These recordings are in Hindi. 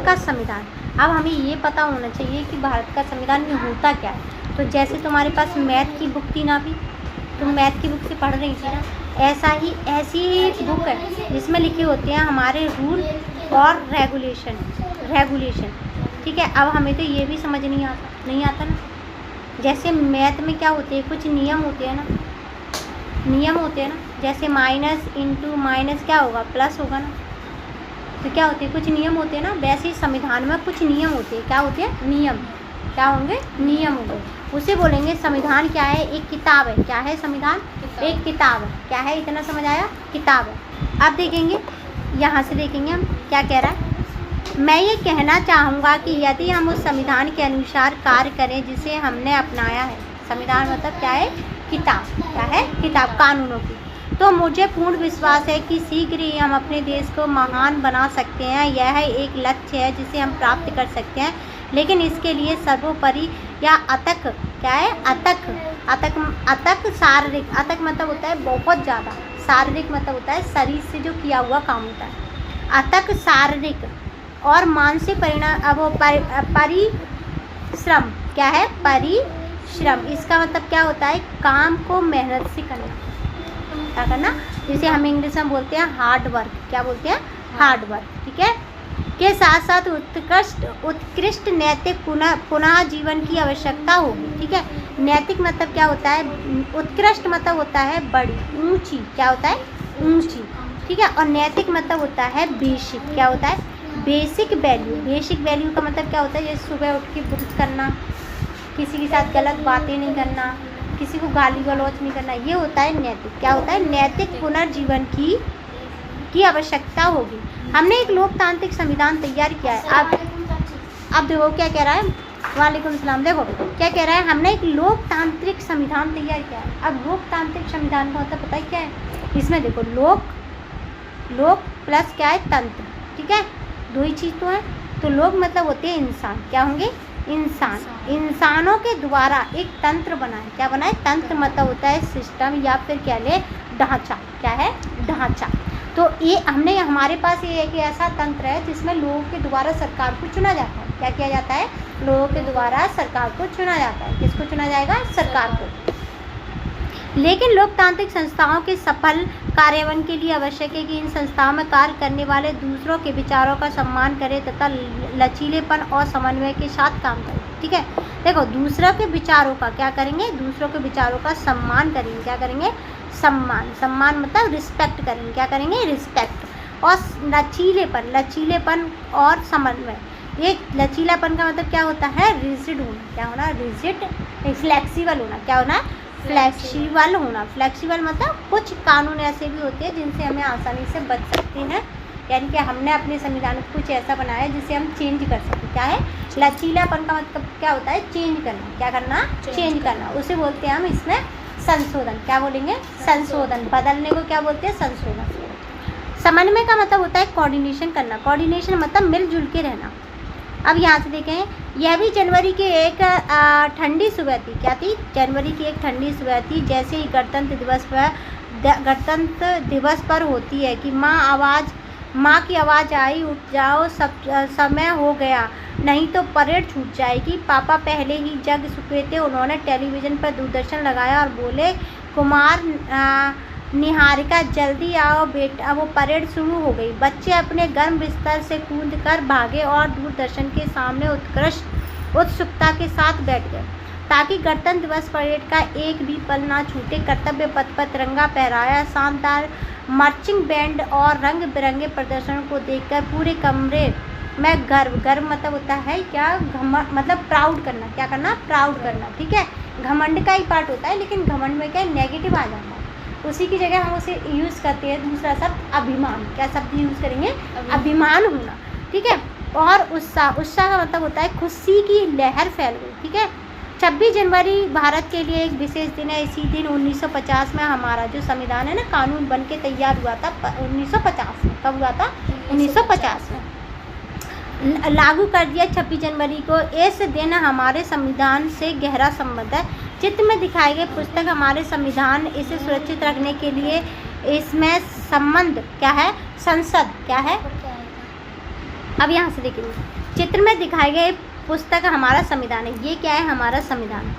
का संविधान। अब हमें ये पता होना चाहिए कि भारत का संविधान में होता क्या है। तो जैसे तुम्हारे पास मैथ की बुक थी ना, अभी तुम मैथ की बुक से पढ़ रही थी ना, ऐसी ही बुक है जिसमें लिखे होते हैं हमारे रूल और रेगुलेशन। ठीक है, अब हमें तो ये भी समझ नहीं आता ना। जैसे मैथ में क्या होते हैं, कुछ नियम होते हैं ना, जैसे माइनस इंटू माइनस क्या होगा, प्लस होगा ना। तो क्या होते हैं, कुछ नियम होते हैं ना, वैसे ही संविधान में कुछ नियम होते हैं। क्या होते हैं, नियम। क्या होंगे, नियम होंगे। उसे बोलेंगे संविधान क्या है, एक किताब है। क्या है संविधान, एक किताब है। क्या है, इतना समझ आया, किताब है। अब देखेंगे, यहाँ से देखेंगे हम क्या कह रहा है। मैं ये कहना चाहूँगा कि यदि हम उस संविधान के अनुसार कार्य करें जिसे हमने अपनाया है, संविधान मतलब क्या है, किताब। क्या है, किताब कानूनों की। तो मुझे पूर्ण विश्वास है कि शीघ्र ही हम अपने देश को महान बना सकते हैं। यह एक लक्ष्य है जिसे हम प्राप्त कर सकते हैं, लेकिन इसके लिए सर्वोपरि या अतक, क्या है, अतक शारीरिक, अतक मतलब होता है बहुत ज़्यादा, शारीरिक मतलब होता है शरीर से जो किया हुआ काम होता है। अतक शारीरिक और मानसिक परिश्रम। क्या है, परिश्रम। इसका मतलब क्या होता है, काम को मेहनत से करना। क्या करना, जिसे हम इंग्लिश में बोलते हैं हार्ड वर्क। क्या बोलते हैं, हार्ड वर्क। ठीक है, के साथ साथ उत्कृष्ट नैतिक पुनः जीवन की आवश्यकता होगी। ठीक है, नैतिक मतलब क्या होता है, उत्कृष्ट मतलब होता है बड़ी, ऊंची। क्या होता है, ऊंची। ठीक है, और नैतिक मतलब होता है बेसिक। क्या होता है, बेसिक वैल्यू। बेसिक वैल्यू का मतलब क्या होता है, जैसे सुबह उठ के ब्रश करना, किसी के साथ गलत बातें नहीं करना, किसी को गाली गलौज नहीं करना, ये होता है नैतिक। क्या होता है, नैतिक पुनर्जीवन की आवश्यकता होगी। हमने एक लोकतांत्रिक संविधान तैयार किया है। अब देखो क्या कह रहा है, वालेकुम सलाम। देखो क्या कह रहा है, हमने एक लोकतांत्रिक संविधान तैयार किया है। अब लोकतांत्रिक संविधान का मतलब पता है क्या है, इसमें देखो लोक प्लस क्या है, तंत्र। ठीक है, दो ही चीज़ तो है। तो लोग मतलब होते हैं इंसान। क्या होंगे, इंसान। इंसानों के द्वारा एक तंत्र बना है। क्या बना है, तंत्र मतलब होता है सिस्टम या फिर क्या ले, ढांचा। क्या है, ढांचा। तो ये हमने, हमारे पास ये एक ऐसा तंत्र है जिसमें लोगों के द्वारा सरकार को चुना जाता है। क्या किया जाता है, लोगों के द्वारा सरकार को चुना जाता है। किसको चुना जाएगा, सरकार को। लेकिन लोकतांत्रिक संस्थाओं के सफल कार्यान्वयन के लिए आवश्यक है कि इन संस्थाओं में कार्य करने वाले दूसरों के विचारों का सम्मान करें तथा लचीलेपन और समन्वय के साथ काम करें। ठीक है, देखो दूसरों के विचारों का क्या करेंगे, दूसरों के विचारों का सम्मान करेंगे। क्या करेंगे, सम्मान मतलब रिस्पेक्ट करेंगे। क्या करेंगे, रिस्पेक्ट। और लचीलेपन और समन्वय। ये लचीलापन का मतलब क्या होता है, रिजिड होना। क्या होना, रिजिड। फ्लेक्सिबल होना। क्या होना, फ्लेक्सिबल होना। फ्लेक्सिबल मतलब कुछ कानून ऐसे भी होते हैं जिनसे हमें आसानी से बच सकते हैं, यानी कि हमने अपने संविधान को कुछ ऐसा बनाया है जिसे हम चेंज कर सकें। क्या है, लचीलापन का मतलब क्या होता है, चेंज करना। क्या करना, चेंज करना। उसे बोलते हैं हम इसमें संशोधन। क्या बोलेंगे, संशोधन। बदलने को क्या बोलते हैं, संशोधन। समन्वय का मतलब होता है कोऑर्डिनेशन करना। कोऑर्डिनेशन मतलब मिलजुल के रहना। अब यहाँ से देखें, यह भी जनवरी की एक ठंडी सुबह थी। क्या थी, जनवरी की एक ठंडी सुबह थी। जैसे ही गणतंत्र दिवस पर होती है कि माँ की आवाज़ आई, उठ जाओ, सब समय हो गया, नहीं तो परेड छूट जाएगी। पापा पहले ही जग चुके थे। उन्होंने टेलीविज़न पर दूरदर्शन लगाया और बोले, कुमार निहारिका जल्दी आओ बेटा, वो परेड शुरू हो गई। बच्चे अपने गर्म बिस्तर से कूदकर भागे और दूरदर्शन के सामने उत्सुकता के साथ बैठ गए ताकि गणतंत्र दिवस परेड का एक भी पल ना छूटे। कर्तव्य पथ पर तिरंगा फहराया। शानदार मार्चिंग बैंड और रंग बिरंगे प्रदर्शन को देखकर पूरे कमरे में गर्व मतलब होता है क्या, मतलब प्राउड करना। क्या करना, प्राउड करना। ठीक है, घमंड का ही पार्ट होता है, लेकिन घमंड में क्या नेगेटिव आ जाता है। उसी की जगह हम उसे यूज़ करते हैं दूसरा शब्द अभिमान। क्या शब्द यूज़ करेंगे, अभिमान होना। ठीक है, और उत्साह का मतलब होता है खुशी की लहर फैल गई। ठीक है, 26 जनवरी भारत के लिए एक विशेष दिन है। इसी दिन 1950 में हमारा जो संविधान है ना, कानून बन के तैयार हुआ था 1950 में। कब हुआ था, 1950 में लागू कर दिया 26 जनवरी को। इस दिन हमारे संविधान से गहरा संबंध है। चित्र में दिखाई गई पुस्तक हमारे संविधान, इसे सुरक्षित रखने के लिए इसमें संबंध क्या है, संसद क्या है, अब यहाँ से देखेंगे, चित्र में दिखाए गए पुस्तक हमारा संविधान है। ये क्या है? हमारा संविधान।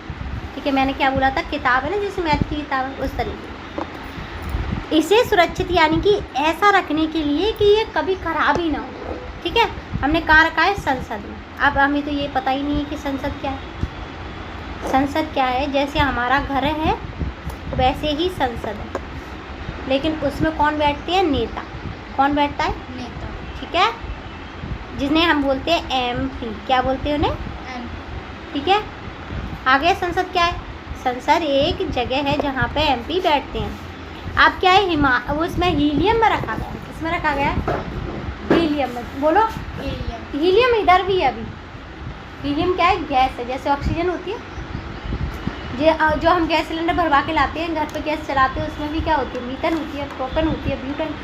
ठीक है, मैंने क्या बोला था, किताब है ना, जैसे मैथ की किताब है उस तरीके। इसे सुरक्षित यानी कि ऐसा रखने के लिए कि ये कभी खराब ही ना हो। ठीक है, हमने कहाँ रखा है? संसद में। अब हमें तो ये पता ही नहीं है कि संसद क्या है। संसद क्या है? जैसे हमारा घर है वैसे ही संसद है, लेकिन उसमें कौन बैठते हैं? नेता। कौन बैठता है? नेता। ठीक है, जिन्हें हम बोलते हैं MP। क्या बोलते हैं उन्हें? ठीक है, आगे संसद क्या है? संसद एक जगह है जहाँ पे MP बैठते हैं। अब क्या है? उसमें हीलियम में रखा गया है। किसमें रखा गया है? हीलियम में। बोलो। हीलियम इधर भी है अभी। हीलियम क्या है? गैस है, जैसे ऑक्सीजन होती है। जो हम गैस सिलेंडर भरवा के लाते हैं, घर पे गैस चलाते हैं, उसमें भी क्या होती है? मीथेन होती है, प्रोपेन होती है, ब्यूटेन।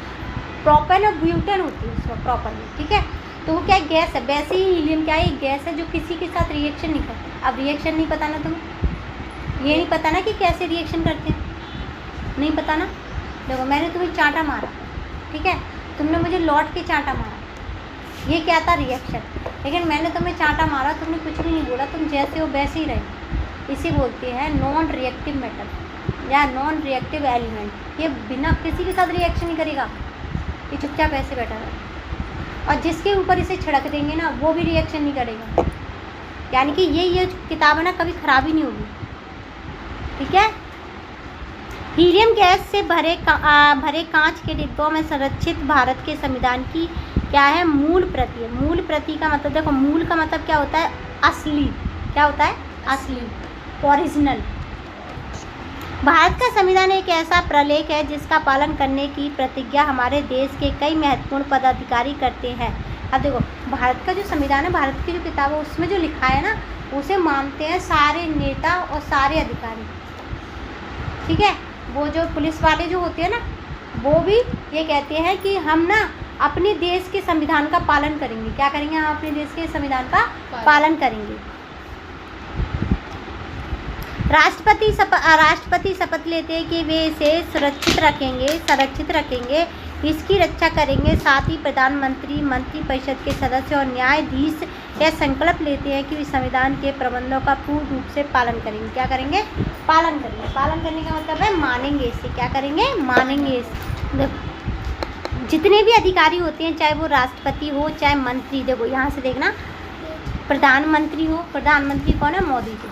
प्रोपेन और ब्यूटेन होती है उसमें प्रॉपर में। ठीक है, तो वो क्या है? गैस है। वैसे ही हीलियम क्या है? गैस है जो किसी के साथ रिएक्शन नहीं करती। अब रिएक्शन नहीं पता ना तुम्हें? ये नहीं पता ना कि कैसे रिएक्शन करते हैं? नहीं पता ना? देखो, मैंने तुम्हें चांटा मारा, ठीक है, तुमने मुझे लौट के चांटा मारा, ये क्या था? रिएक्शन। लेकिन मैंने तुम्हें चांटा मारा, तुमने कुछ भी नहीं बोला, तुम जैसे हो वैसे ही रहे। इसे बोलते हैं नॉन रिएक्टिव मेटल या नॉन रिएक्टिव एलिमेंट। ये बिना किसी के साथ रिएक्शन नहीं करेगा, ये चुपचाप ऐसे बैठा रहेगा। और जिसके ऊपर इसे छिड़क देंगे ना, वो भी रिएक्शन नहीं करेगा। यानी कि ये किताब है ना, कभी ख़राब ही नहीं होगी। ठीक है, हीलियम गैस से भरे कांच के डिब्बों में संरक्षित भारत के संविधान की क्या है? मूल प्रति है। मूल प्रति का मतलब देखो, मूल का मतलब क्या होता है? असली। क्या होता है? असली, ओरिजिनल। भारत का संविधान एक ऐसा प्रलेख है जिसका पालन करने की प्रतिज्ञा हमारे देश के कई महत्वपूर्ण पदाधिकारी करते हैं। अब देखो, भारत का जो संविधान है, भारत की जो किताब है, उसमें जो लिखा है ना, उसे मानते हैं सारे नेता और सारे अधिकारी। ठीक है, वो जो पुलिस वाले जो होते हैं ना, वो भी ये कहते हैं कि हम ना अपने देश के संविधान का पालन करेंगे। क्या करेंगे? हम अपने देश के संविधान का पालन करेंगे। राष्ट्रपति शपथ लेते हैं कि वे इसे संरक्षित रखेंगे, इसकी रक्षा करेंगे। साथ ही प्रधानमंत्री, मंत्रिपरिषद के सदस्य और न्यायाधीश यह संकल्प लेते हैं कि वे संविधान के प्रबंधों का पूर्ण रूप से पालन करेंगे। क्या करेंगे? पालन करेंगे। पालन करने का मतलब है मानेंगे इसे। क्या करेंगे? मानेंगे इसे। जितने भी अधिकारी होते हैं, चाहे वो राष्ट्रपति हो चाहे मंत्री, देखो यहाँ से देखना, प्रधानमंत्री हो, प्रधानमंत्री कौन है? मोदी जी।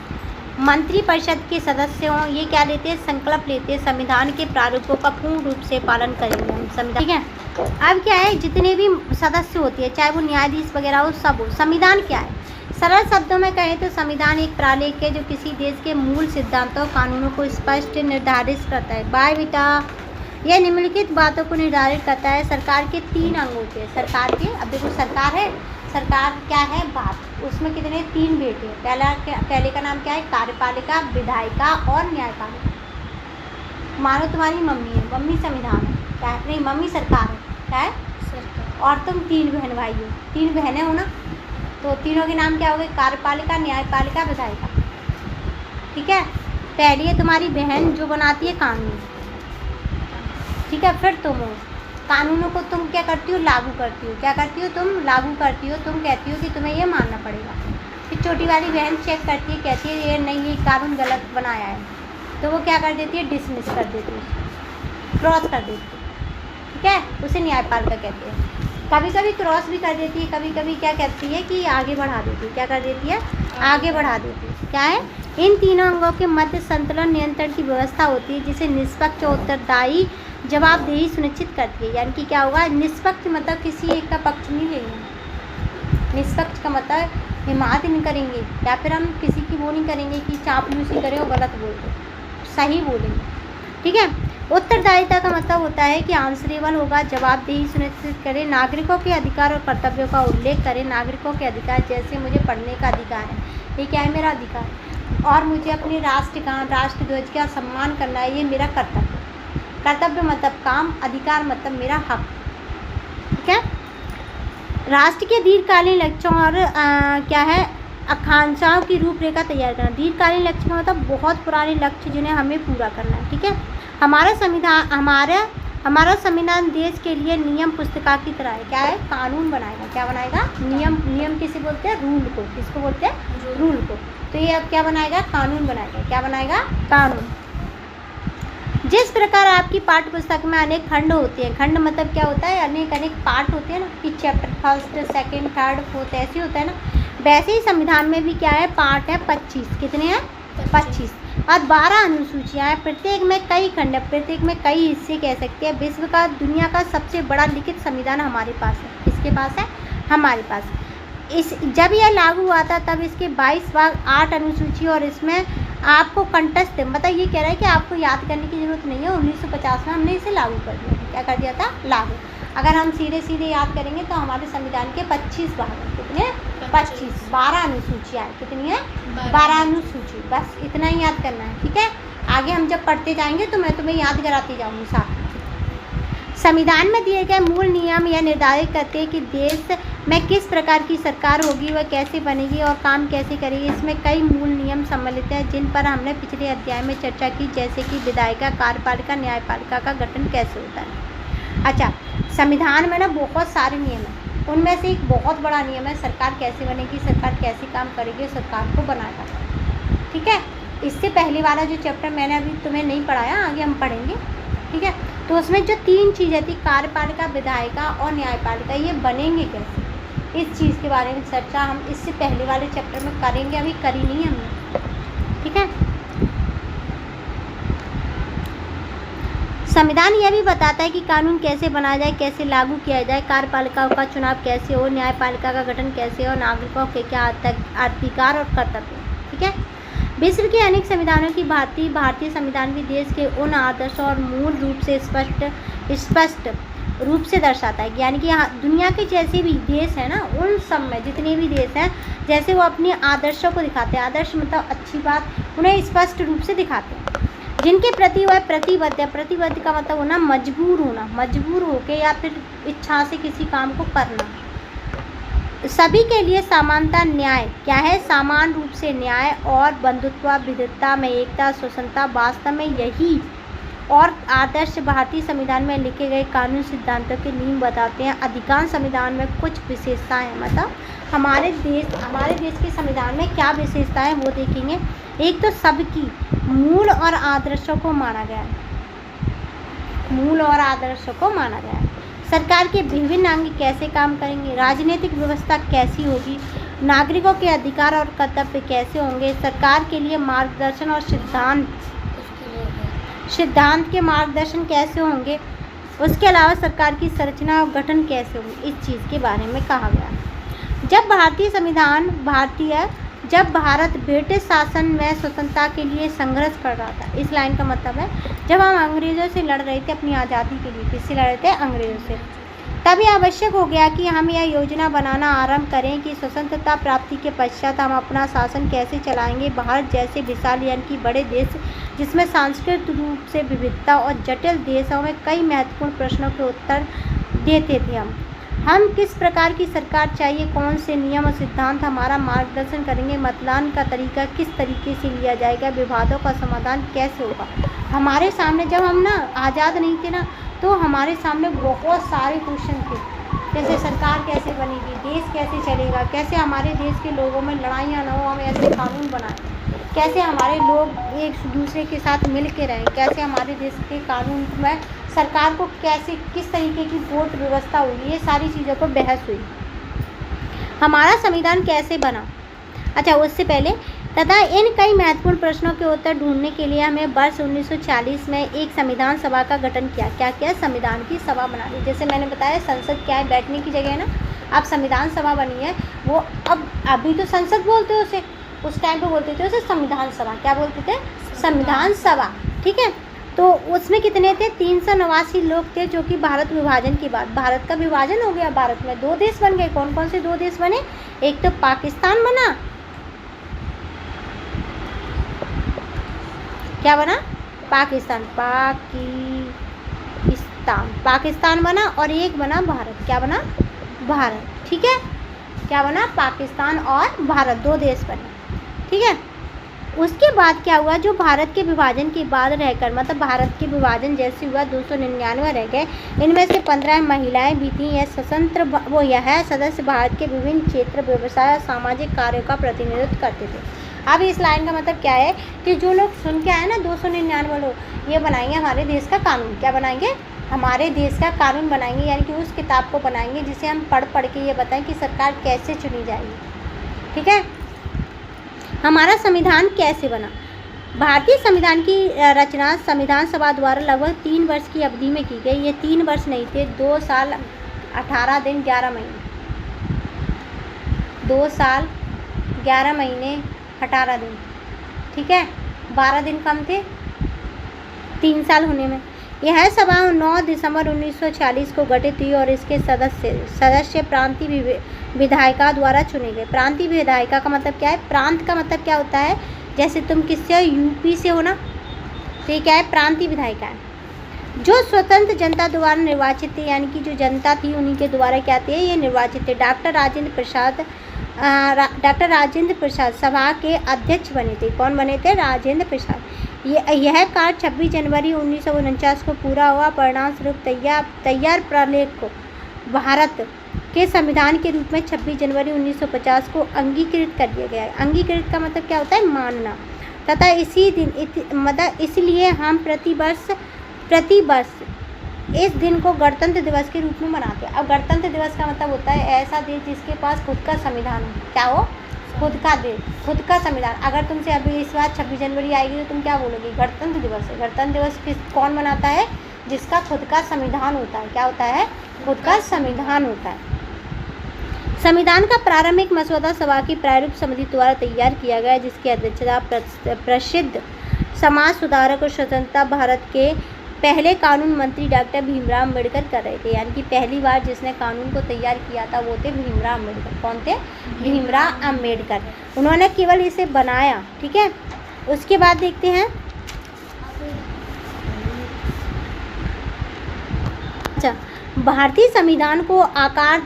मंत्रिपरिषद के सदस्य हों, ये क्या लेते हैं? संकल्प लेते हैं संविधान के प्रारूपों का पूर्ण रूप से पालन करेंगे हम संविधान। ठीक है, अब क्या है? जितने भी सदस्य होते हैं, चाहे वो न्यायाधीश वगैरह हो, सब हो। संविधान क्या है? सरल शब्दों में कहें तो संविधान एक प्रलेख है जो किसी देश के मूल सिद्धांतों, कानूनों को स्पष्ट निर्धारित करता है। बाय बेटा, यह निम्नलिखित बातों को निर्धारित करता है। सरकार के 3 अंग होते हैं। सरकार के, अब देखो सरकार है, सरकार क्या है? बात। उसमें कितने? 3 बेटे हैं। पहले का नाम क्या है? कार्यपालिका, विधायिका और न्यायपालिका। मानो तुम्हारी मम्मी है, मम्मी संविधान है, क्या है? नहीं, मम्मी सरकार है, क्या है? सरकार। और तुम 3 बहन भाई हो, 3 बहनें हो ना, तो तीनों के नाम क्या हो गए? कार्यपालिका, न्यायपालिका, विधायिका। ठीक है, पहली है तुम्हारी बहन जो बनाती है कानून। ठीक है, फिर तुम हो, कानूनों को तुम क्या करती हो? लागू करती हो। क्या करती हो? तुम लागू करती हो। तुम कहती हो कि तुम्हें ये मानना पड़ेगा। फिर छोटी वाली बहन चेक करती है, कहती है ये नहीं, ये कानून गलत बनाया है, तो वो क्या कर देती है? डिसमिस कर देती है, क्रॉस कर देती है। ठीक है, उसे न्यायपालिका कहते हैं। कभी कभी क्रॉस भी कर देती है, कभी कभी क्या कहती है कि आगे बढ़ा देती है। क्या कर देती है? आगे बढ़ा देती है। क्या है? इन तीनों अंगों के मध्य संतुलन नियंत्रण की व्यवस्था होती है, जिसे निष्पक्ष और उत्तरदायी जवाबदेही सुनिश्चित करती है। यानी कि क्या होगा? निष्पक्ष मतलब किसी एक का पक्ष नहीं लेंगे। निष्पक्ष का मतलब हिमायत नहीं करेंगे, या फिर हम किसी की वो नहीं करेंगे कि चापलूसी करें और गलत बोल दें, सही बोलेंगे। ठीक है, उत्तरदायिता का मतलब होता है कि आंसरेबल होगा, जवाबदेही सुनिश्चित करें, नागरिकों के अधिकार और कर्तव्यों का उल्लेख करें। नागरिकों के अधिकार जैसे मुझे पढ़ने का अधिकार है, ये क्या है? मेरा अधिकार। और मुझे अपने राष्ट्रगान, राष्ट्रध्वज का सम्मान करना है, ये मेरा कर्तव्य। कर्तव्य मतलब काम, अधिकार मतलब मेरा हक। ठीक है, राष्ट्र के दीर्घकालीन लक्ष्यों और क्या है? आकांक्षाओं की रूपरेखा तैयार करना। दीर्घकालीन लक्ष्य का मतलब बहुत पुराने लक्ष्य जिन्हें हमें पूरा करना है। ठीक है, हमारा संविधान, हमारा संविधान देश के लिए नियम पुस्तिका की तरह है। क्या है? कानून बनाएगा। क्या बनाएगा? नियम। नियम किसे बोलते हैं? रूल को। किसको बोलते हैं? रूल को। तो ये अब क्या बनाएगा? कानून बनाएगा। क्या बनाएगा? कानून। जिस प्रकार आपकी पाठ्य पुस्तक में अनेक खंड होते हैं, खंड मतलब क्या होता है? अनेक अनेक पार्ट होते हैं ना, कि chapter first, second, third, fourth ऐसे होता है ना, वैसे ही संविधान में भी क्या है? पार्ट है 25। कितने हैं? 25। और 12 अनुसूचियाँ हैं। प्रत्येक में कई खंड है, प्रत्येक में कई हिस्से कह सकते हैं। विश्व का, दुनिया का सबसे बड़ा लिखित संविधान हमारे पास है। किसके पास है? हमारे पास। जब यह लागू हुआ था तब इसके 22 भाग, 8 अनुसूची, और इसमें आपको कंटस्ट, मतलब ये कह रहा है कि आपको याद करने की ज़रूरत नहीं है। 1950 में हमने इसे लागू कर दिया। क्या कर दिया था? लागू। अगर हम सीधे सीधे याद करेंगे तो हमारे संविधान के 25 भाग हैं। कितने? 25। 12 अनुसूचियाँ हैं। कितनी है? 12 अनुसूची। बस इतना ही याद करना है, ठीक है। आगे हम जब पढ़ते जाएंगे तो मैं तुम्हें याद कराती जाऊँगी साथ में। संविधान में दिए गए मूल नियम यह निर्धारित करते हैं कि देश में किस प्रकार की सरकार होगी, वह कैसे बनेगी और काम कैसे करेगी। इसमें कई मूल नियम सम्मिलित हैं जिन पर हमने पिछले अध्याय में चर्चा की, जैसे कि विधायिका, कार्यपालिका, न्यायपालिका का गठन कैसे होता है। अच्छा, संविधान में ना बहुत सारे नियम हैं। उनमें से एक बहुत बड़ा नियम है सरकार कैसे बनेगी, सरकार कैसे काम करेगी, सरकार को बनाएगा। ठीक है। इससे पहले वाला जो चैप्टर मैंने अभी तुम्हें नहीं पढ़ाया, आगे हम पढ़ेंगे। ठीक है। तो उसमें जो 3 चीज़ें थी, कार्यपालिका, विधायिका और न्यायपालिका, ये बनेंगे कैसे, इस चीज़ के बारे में चर्चा हम इससे पहले वाले चैप्टर में करेंगे। अभी करी नहीं हमने। ठीक है। संविधान यह भी बताता है कि कानून कैसे बनाया जाए, कैसे लागू किया जाए, कार्यपालिका का चुनाव कैसे हो, न्यायपालिका का गठन कैसे हो, नागरिकों के क्या अधिकार और कर्तव्य। ठीक है। विश्व के अनेक संविधानों की भारतीय संविधान भी देश के उन आदर्शों और मूल रूप से स्पष्ट रूप से दर्शाता है। यानी कि दुनिया के जैसे भी देश हैं ना, उन सब में जितने भी देश हैं, जैसे वो अपने आदर्शों को दिखाते हैं। आदर्श मतलब अच्छी बात, उन्हें स्पष्ट रूप से दिखाते हैं, जिनके प्रति वह प्रतिबद्ध है। प्रतिबद्ध का मतलब होना मजबूर होना, मजबूर होके या फिर इच्छा से किसी काम को करना। सभी के लिए समानता, न्याय क्या है? समान रूप से न्याय और बंधुत्व, विविधता में एकता, स्वतंत्रता, वास्तव में यही और आदर्श भारतीय संविधान में लिखे गए कानून सिद्धांतों के नींव बताते हैं। अधिकांश संविधान में कुछ विशेषताएं हैं, मतलब हमारे देश के संविधान में क्या विशेषताएं वो देखेंगे। एक तो सबकी मूल और आदर्शों को माना गया है। मूल और आदर्शों को माना गया है। सरकार के विभिन्न अंग कैसे काम करेंगे, राजनीतिक व्यवस्था कैसी होगी, नागरिकों के अधिकार और कर्तव्य कैसे होंगे, सरकार के लिए मार्गदर्शन और सिद्धांत के मार्गदर्शन कैसे होंगे, उसके अलावा सरकार की संरचना और गठन कैसे होंगे, इस चीज़ के बारे में कहा गया है। जब भारत ब्रिटिश शासन में स्वतंत्रता के लिए संघर्ष कर रहा था, इस लाइन का मतलब है जब हम अंग्रेज़ों से लड़ रहे थे अपनी आज़ादी के लिए। किससे लड़ रहे थे? अंग्रेज़ों से। तब यह आवश्यक हो गया कि हम यह योजना बनाना आरंभ करें कि स्वतंत्रता प्राप्ति के पश्चात हम अपना शासन कैसे चलाएंगे। भारत जैसे विशाल यानी कि बड़े देश, जिसमें सांस्कृतिक रूप से विविधता और जटिल देशों में कई महत्वपूर्ण प्रश्नों के उत्तर देते थे। हम किस प्रकार की सरकार चाहिए, कौन से नियम और सिद्धांत हमारा मार्गदर्शन करेंगे, मतदान का तरीका किस तरीके से लिया जाएगा, विवादों का समाधान कैसे होगा। हमारे सामने जब हम ना आज़ाद नहीं थे ना, तो हमारे सामने बहुत सारे क्वेश्चन थे, जैसे सरकार कैसे बनेगी, देश कैसे चलेगा, कैसे हमारे देश के लोगों में लड़ाइयाँ ना हो, हम ऐसे कानून बनाएं, कैसे हमारे लोग एक दूसरे के साथ मिल के रहें, कैसे हमारे देश के कानून में सरकार को कैसे किस तरीके की वोट व्यवस्था होगी, ये सारी चीज़ों पर बहस हुई। हमारा संविधान कैसे बना, अच्छा उससे पहले तथा इन कई महत्वपूर्ण प्रश्नों के उत्तर ढूंढने के लिए हमें वर्ष 1940 में एक संविधान सभा का गठन किया। क्या किया? संविधान की सभा बना ली। जैसे मैंने बताया संसद क्या है, बैठने की जगह है ना, अब संविधान सभा बनी है। वो अब अभी तो संसद बोलते हैं उसे, उस टाइम पे बोलते थे उसे संविधान सभा। क्या बोलते थे? संविधान सभा। ठीक है। तो उसमें कितने थे? 389 लोग थे, जो कि भारत विभाजन के बाद, भारत का विभाजन हो गया, भारत में 2 देश बन गए। कौन कौन से 2 देश बने? एक तो पाकिस्तान बना, क्या बना? पाकिस्तान बना, और एक बना भारत। क्या बना? भारत। ठीक है। क्या बना? पाकिस्तान और भारत, 2 देश बने। ठीक है। उसके बाद क्या हुआ, जो भारत के विभाजन के बाद रहकर, मतलब भारत के विभाजन जैसे हुआ 299 रह गए, इनमें से 15 महिलाएं भी थीं। यह स्वतंत्र यह सदस्य भारत के विभिन्न क्षेत्र, व्यवसाय और सामाजिक कार्यों का प्रतिनिधित्व करते थे। अब इस लाइन का मतलब क्या है कि जो लोग सुन के आए ना 299 लोग, ये बनाएंगे हमारे देश का कानून। क्या बनाएंगे? हमारे देश का कानून बनाएंगे, यानी कि उस किताब को बनाएंगे जिसे हम पढ़ के ये बताएं कि सरकार कैसे चुनी जाएगी। ठीक है, हमारा संविधान कैसे बना। भारतीय संविधान की रचना संविधान सभा द्वारा लगभग 3 वर्ष की अवधि में की गई। ये 3 वर्ष नहीं थे, 2 साल 18 दिन 11 महीने, 2 साल 11 महीने 18 दिन। ठीक है, 12 दिन कम थे 3 साल होने में। यह सभा 9 दिसंबर 1940 को गठित हुई और इसके सदस्य प्रांतीय विधायिका द्वारा चुने गए। प्रांतीय विधायिका का मतलब क्या है? प्रांत का मतलब क्या होता है? जैसे तुम किससे, यूपी से हो ना, तो ये क्या है? प्रांतीय विधायिका है। जो स्वतंत्र जनता द्वारा निर्वाचित थे, यानी कि जो जनता थी उन्हीं के द्वारा क्या थे, ये निर्वाचित थे। डॉक्टर राजेंद्र प्रसाद सभा के अध्यक्ष बने थे। कौन बने थे? राजेंद्र प्रसाद। यह कार्य 26 जनवरी 1949 को पूरा हुआ। परिणाम स्वरूप तैयार प्रलेख को भारत के संविधान के रूप में 26 जनवरी 1950 को अंगीकृत कर दिया गया है। अंगीकृत का मतलब क्या होता है? मानना। तथा इसी दिन मतलब इसलिए हम प्रतिवर्ष इस दिन को गणतंत्र दिवस के रूप में मनाते हैं। अब गणतंत्र दिवस का मतलब होता है ऐसा देश जिसके पास खुद का संविधान हो। क्या हो? खुद का देश, खुद का संविधान। अगर तुमसे अभी इस बार 26 जनवरी आएगी तो तुम क्या बोलोगे? गणतंत्र दिवस है। गणतंत्र दिवस कौन मनाता है? जिसका खुद का संविधान होता है। क्या होता है? खुद का संविधान होता है। संविधान का प्रारंभिक मसौदा सभा की प्रारूप समिति द्वारा तैयार किया गया, जिसकी अध्यक्षता प्रसिद्ध समाज सुधारक और स्वतंत्रता भारत के पहले कानून मंत्री डॉक्टर भीमराव अम्बेडकर कर रहे थे। यानी कि पहली बार जिसने कानून को तैयार किया था वो थे भीमराव अम्बेडकर। कौन थे? भीमराव अम्बेडकर। उन्होंने केवल इसे बनाया। ठीक है, उसके बाद देखते हैं। अच्छा, भारतीय संविधान को आकार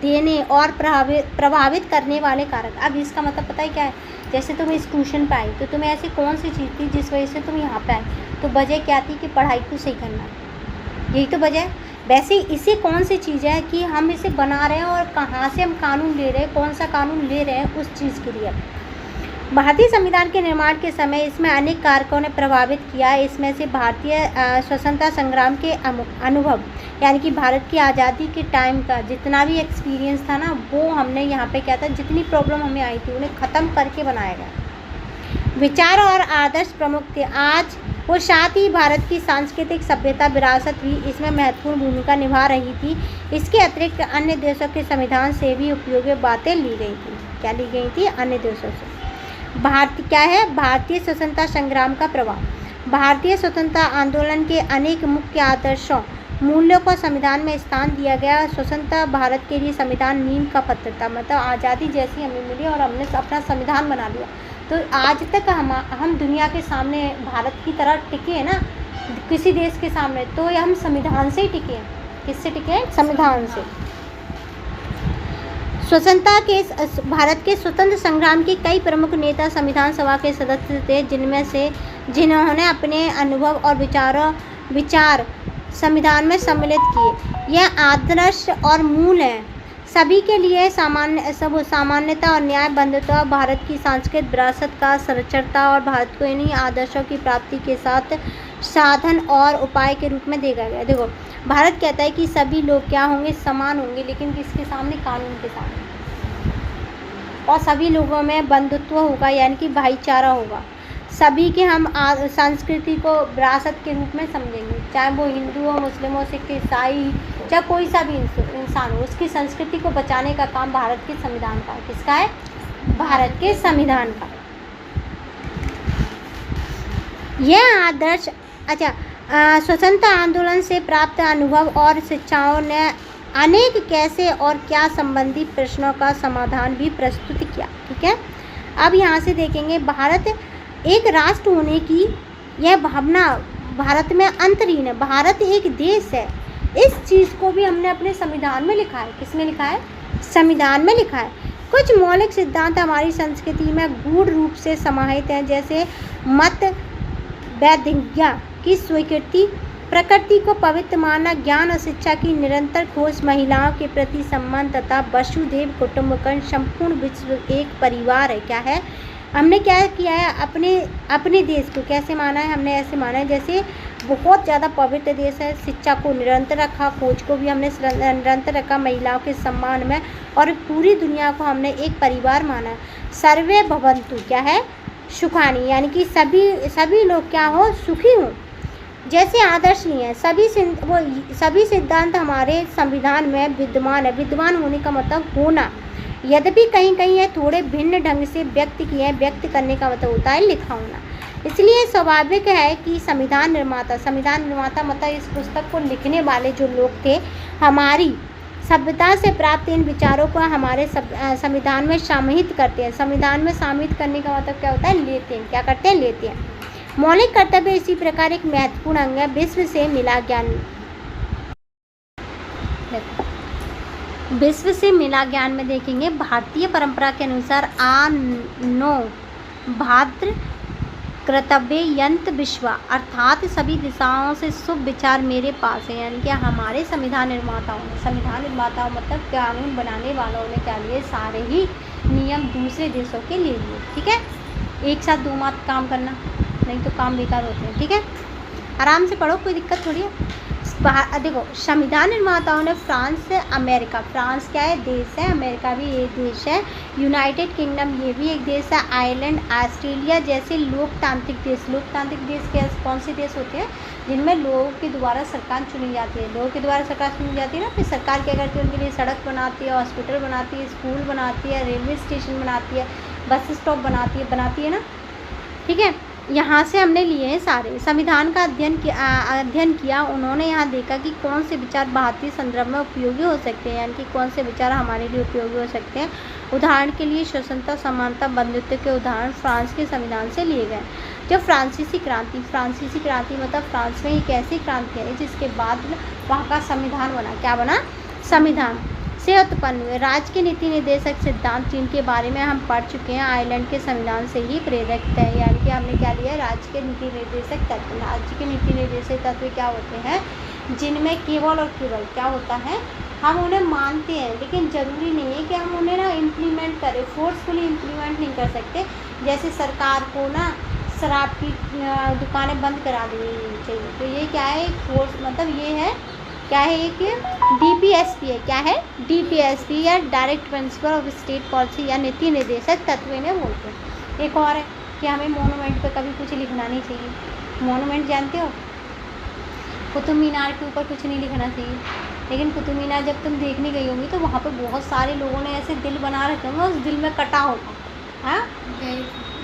देने और प्रभावित करने वाले कारक। अब इसका मतलब पता है क्या है? जैसे तुम इस ट्यूशन पे आई तो तुम्हें ऐसी कौन सी चीज़ थी जिस वजह से तुम यहाँ पे आए? तो वजह क्या थी? कि पढ़ाई को सही करना, यही तो वजह है। वैसे इसे कौन सी चीज़ है कि हम इसे बना रहे हैं और कहाँ से हम कानून ले रहे हैं, कौन सा कानून ले रहे हैं, उस चीज़ के लिए। भारतीय संविधान के निर्माण के समय इसमें अनेक कारकों ने प्रभावित किया। इसमें से भारतीय स्वतंत्रता संग्राम के अनुभव, यानी कि भारत की आज़ादी के टाइम का जितना भी एक्सपीरियंस था ना, वो हमने यहाँ पे क्या था, जितनी प्रॉब्लम हमें आई थी उन्हें ख़त्म करके बनाया गया। विचार और आदर्श प्रमुख थे आज, और साथ ही भारत की सांस्कृतिक सभ्यता विरासत भी इसमें महत्वपूर्ण भूमिका निभा रही थी। इसके अतिरिक्त अन्य देशों के संविधान से भी उपयोगी बातें ली गई थी। क्या ली गई थी? अन्य देशों से। क्या है? भारतीय स्वतंत्रता संग्राम का प्रभाव। भारतीय स्वतंत्रता आंदोलन के अनेक मुख्य आदर्शों मूल्यों को संविधान में स्थान दिया गया। स्वतंत्र भारत के लिए संविधान नींव का पत्थर था। मतलब आज़ादी जैसी हमें मिली और हमने अपना संविधान बना लिया, तो आज तक हम दुनिया के सामने भारत की तरह टिके हैं ना, किसी देश के सामने, तो ये हम संविधान से ही टिके हैं। किससे टिके हैं? संविधान से। स्वतंत्रता के भारत के स्वतंत्र संग्राम के कई प्रमुख नेता संविधान सभा के सदस्य थे, जिन्होंने अपने अनुभव और विचार संविधान में सम्मिलित किए। यह आदर्श और मूल है सभी के लिए सामान्यता और न्याय बंधुता भारत की सांस्कृतिक विरासत का संरक्षणता और भारत को इन्हीं आदर्शों की प्राप्ति के साथ साधन और उपाय के रूप में देखा गया। देखो, भारत कहता है कि सभी लोग क्या होंगे? समान होंगे, लेकिन किसके सामने? कानून के सामने। और सभी लोगों में बंधुत्व होगा, यानी कि भाईचारा होगा। सभी के हम संस्कृति को विरासत के रूप में समझेंगे, चाहे वो हिंदू हो, मुस्लिम हो, सिख, ईसाई, चाहे कोई सा भी इंसान हो, उसकी संस्कृति को बचाने का काम भारत के संविधान का है। किसका है? भारत के संविधान का। यह आदर्श स्वतंत्रता आंदोलन से प्राप्त अनुभव और शिक्षाओं ने अनेक कैसे और क्या संबंधी प्रश्नों का समाधान भी प्रस्तुत किया। ठीक है, अब यहाँ से देखेंगे, भारत एक राष्ट्र होने की यह भावना भारत में अंतहीन है। भारत एक देश है, इस चीज़ को भी हमने अपने संविधान में लिखा है। किस में लिखा है? संविधान में लिखा है। कुछ मौलिक सिद्धांत हमारी संस्कृति में गूढ़ रूप से समाहित हैं, जैसे मत वैधिज्ञा की स्वीकृति, प्रकृति को पवित्र मानना, ज्ञान और शिक्षा की निरंतर खोज, महिलाओं के प्रति सम्मान तथा वसुधैव कुटुंबकम, संपूर्ण विश्व एक परिवार है। क्या है, हमने क्या किया है, अपने देश को कैसे माना है, हमने ऐसे माना है जैसे बहुत ज़्यादा पवित्र देश है। शिक्षा को निरंतर रखा, खोज को भी हमने निरंतर रखा, महिलाओं के सम्मान में, और पूरी दुनिया को हमने एक परिवार माना। सर्वे भवन्तु क्या है, सुखानी, यानी कि सभी लोग क्या हो, सुखी हों, जैसे आदर्श नहीं है। सभी सिद्धांत हमारे संविधान में विद्यमान है। विद्यमान होने का मतलब होना, यद्यपि कहीं कहीं है थोड़े भिन्न ढंग से व्यक्त किए हैं। व्यक्त करने का मतलब होता है लिखा होना। इसलिए स्वाभाविक है कि संविधान निर्माता मतलब इस पुस्तक को लिखने वाले जो लोग थे, हमारी सभ्यता से प्राप्त इन विचारों को हमारे संविधान में शामिल करते हैं। संविधान में शामिल करने का मतलब क्या होता है, लेते हैं। क्या करते हैं, लेते हैं। मौलिक कर्तव्य इसी प्रकार एक महत्वपूर्ण अंग है। विश्व से मिला ज्ञान में देखेंगे, भारतीय परंपरा के अनुसार नो भाद्र कर्तव्य यंत विश्व, अर्थात सभी दिशाओं से शुभ विचार मेरे पास है। यानी कि हमारे संविधान निर्माताओं मतलब कानून बनाने वालों ने क्या लिए, सारे ही नियम दूसरे देशों के लिए लिए। ठीक है, एक साथ दो मत काम करना, नहीं तो काम बेकार होते हैं। ठीक है, आराम से पढ़ो, कोई दिक्कत थोड़ी है। देखो, संविधान निर्माताओं ने फ्रांस क्या है, देश है, अमेरिका भी एक देश है, यूनाइटेड किंगडम ये भी एक देश है, आयरलैंड, ऑस्ट्रेलिया जैसे लोकतांत्रिक देश कौन से देश होते हैं, जिनमें लोगों के द्वारा सरकार चुनी जाती है। ना, फिर सरकार क्या करती है, उनके लिए सड़क बनाती है, हॉस्पिटल बनाती है, स्कूल बनाती है, रेलवे स्टेशन बनाती है, बस स्टॉप बनाती है ना। ठीक है, यहाँ से हमने लिए हैं सारे। संविधान का अध्ययन किया, उन्होंने यहाँ देखा कि कौन से विचार भारतीय संदर्भ में उपयोगी हो सकते हैं, यानी कि कौन से विचार हमारे लिए उपयोगी हो सकते हैं। उदाहरण के लिए स्वतंत्रता, समानता, बंधुत्व के उदाहरण फ्रांस के संविधान से लिए गए। जब फ्रांसीसी क्रांति मतलब फ्रांस में एक ऐसी क्रांति है जिसके बाद वहाँ का संविधान बना। क्या बना, संविधान से उत्पन्न हुए राज्य के नीति निर्देशक सिद्धांत, जिनके बारे में हम पढ़ चुके हैं, आयरलैंड के संविधान से ही प्रेरित है। यानी कि हमने क्या लिया, राज्य के नीति निर्देशक तत्व। राज्य के नीति निर्देशक तत्व क्या होते हैं, जिनमें केवल और केवल क्या होता है, हम उन्हें मानते हैं, लेकिन ज़रूरी नहीं है कि हम उन्हें ना इम्प्लीमेंट करें, फोर्सफुली इम्प्लीमेंट नहीं कर सकते। जैसे सरकार को ना शराब की दुकानें बंद करा देनी चाहिए, तो ये क्या है, एक फोर्स, मतलब ये है क्या है, एक DPSP है। क्या है, DPSP या direct principle of state policy या नीति निर्देशक तत्व इन्हें बोलते हैं। एक और है कि हमें मोनूमेंट पे कभी कुछ लिखना नहीं चाहिए। मोनूमेंट जानते हो, कुतुब मीनार के ऊपर कुछ नहीं लिखना चाहिए, लेकिन कुतुब मीनार जब तुम देखने गई होगी तो वहाँ पे बहुत सारे लोगों ने ऐसे दिल बना रखे होंगे, उस दिल में कटा होगा। हाँ,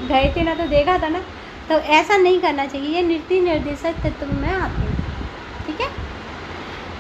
गए थे ना, तो देखा था ना। तो ऐसा नहीं करना चाहिए, ये नीति निर्देशक तत्व में आते हैं। ठीक है,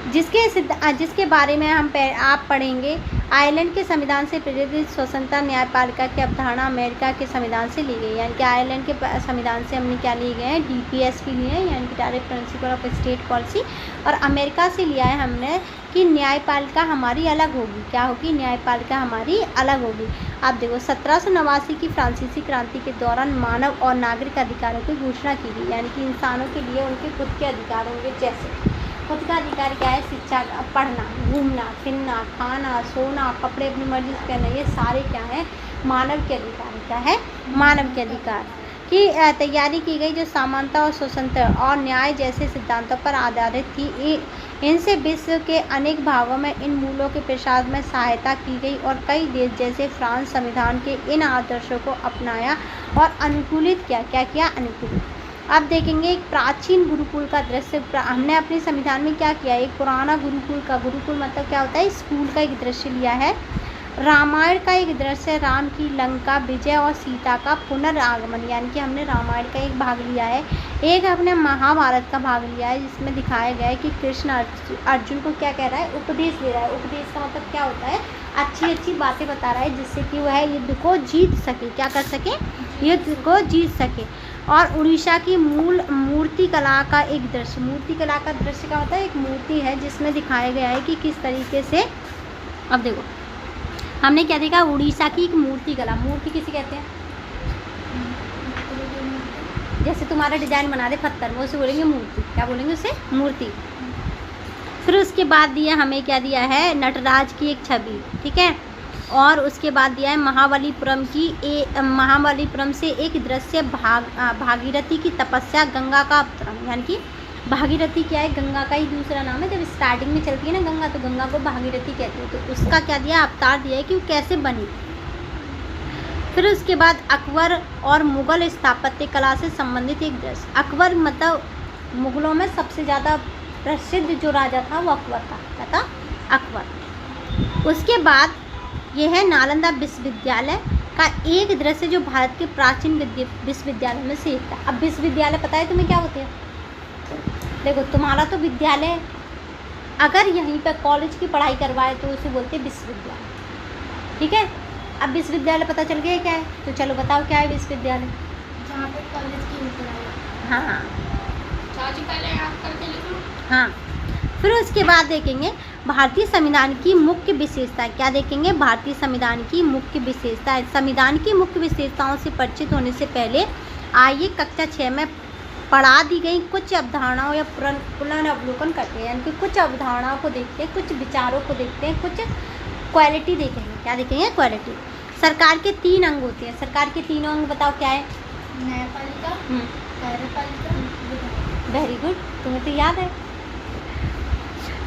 जिसके बारे में आप पढ़ेंगे। आयरलैंड के संविधान से प्रेरित स्वतंत्रता न्यायपालिका की अवधारणा अमेरिका के संविधान से ली गई। यानी कि आयरलैंड के संविधान से हमने क्या लिए गए हैं, DPSP लिए हैं, यानी कि direct principle of state policy. और अमेरिका से लिया है हमने कि न्यायपालिका हमारी अलग होगी। क्या होगी, न्यायपालिका हमारी अलग होगी। आप देखो, 1789 की फ्रांसीसी क्रांति के दौरान मानव और नागरिक अधिकारों की घोषणा की गई। यानी कि इंसानों के लिए उनके खुद के अधिकार होंगे, जैसे खुद का अधिकार क्या है, शिक्षा, पढ़ना, घूमना फिरना, खाना, सोना, कपड़े अपनी मर्जी से पहनना, ये सारे क्या है, मानव के अधिकार। क्या है, मानव के अधिकार की तैयारी की गई, जो समानता और स्वतंत्रता और न्याय जैसे सिद्धांतों पर आधारित थी। इनसे विश्व के अनेक भागों में इन मूल्यों के प्रसार में सहायता की गई और कई देश जैसे फ्रांस संविधान के इन आदर्शों को अपनाया और अनुकूलित किया। अनुकूलित। अब देखेंगे एक प्राचीन गुरुकुल का दृश्य। हमने अपने संविधान में क्या किया, एक पुराना गुरुकुल मतलब क्या होता है, स्कूल का एक दृश्य लिया है। रामायण का एक दृश्य, राम की लंका विजय और सीता का पुनरागमन, यानी कि हमने रामायण का एक भाग लिया है। एक हमने महाभारत का भाग लिया है, जिसमें दिखाया गया है कि कृष्ण अर्जुन को क्या कह रहा है, उपदेश दे रहा है। उपदेश का मतलब क्या होता है, अच्छी बातें बता रहा है, जिससे कि वह युद्ध को जीत सके। क्या कर सके, युद्ध को जीत सके। और उड़ीसा की मूर्ति कला का एक दृश्य। मूर्ति कला का दृश्य का होता है, एक मूर्ति है जिसमें दिखाया गया है कि किस तरीके से, अब देखो हमने क्या देखा, उड़ीसा की एक मूर्ति कला। मूर्ति किसे कहते हैं? जैसे तुम्हारा डिजाइन बना दे पत्थर में, उसे बोलेंगे मूर्ति। क्या बोलेंगे उसे? मूर्ति। फिर उसके बाद दिया हमें, क्या दिया है, नटराज की एक छवि, ठीक है। और उसके बाद दिया है महाबलीपुरम से एक दृश्य, भागीरथी की तपस्या, गंगा का अवतरण। यानी कि भागीरथी क्या है, गंगा का ही दूसरा नाम है। जब स्टार्टिंग में चलती है ना गंगा, तो गंगा को भागीरथी कहते हैं। तो उसका क्या दिया, अवतार दिया है कि वो कैसे बनी। फिर उसके बाद अकबर और मुग़ल स्थापत्य कला से संबंधित एक दृश्य। अकबर मतलब मुग़लों में सबसे ज़्यादा प्रसिद्ध जो राजा था वो अकबर था। क्या था? अकबर। उसके बाद यह है नालंदा विश्वविद्यालय का एक दृश्य, जो भारत के प्राचीन विश्वविद्यालय में से एक था। अब विश्वविद्यालय पता है तुम्हें क्या होते हैं? देखो, तुम्हारा तो विद्यालय, अगर यहीं पर कॉलेज की पढ़ाई करवाए तो उसे बोलते हैं विश्वविद्यालय, ठीक है। अब विश्वविद्यालय पता चल गया क्या है, तो चलो बताओ क्या है विश्वविद्यालय? जहाँ पे कॉलेज की पढ़ाई। हाँ चाची पहले याद करके लिखो। हाँ। फिर उसके बाद देखेंगे भारतीय संविधान की मुख्य विशेषता। क्या देखेंगे? भारतीय संविधान की मुख्य विशेषता। संविधान की मुख्य विशेषताओं से परिचित होने से पहले आइए कक्षा 6 में पढ़ा दी गई कुछ अवधारणाओं या पुनर्अवलोकन करते हैं। यानी कि कुछ अवधारणाओं को देखते हैं, कुछ विचारों को देखते हैं, कुछ क्वालिटी देखेंगे। क्या देखेंगे? क्वालिटी। सरकार के 3 अंग होते हैं। सरकार के 3 अंग बताओ क्या है? न्यायपालिका, कार्यपालिका, विधायिका। वेरी गुड, तुम्हें तो याद है।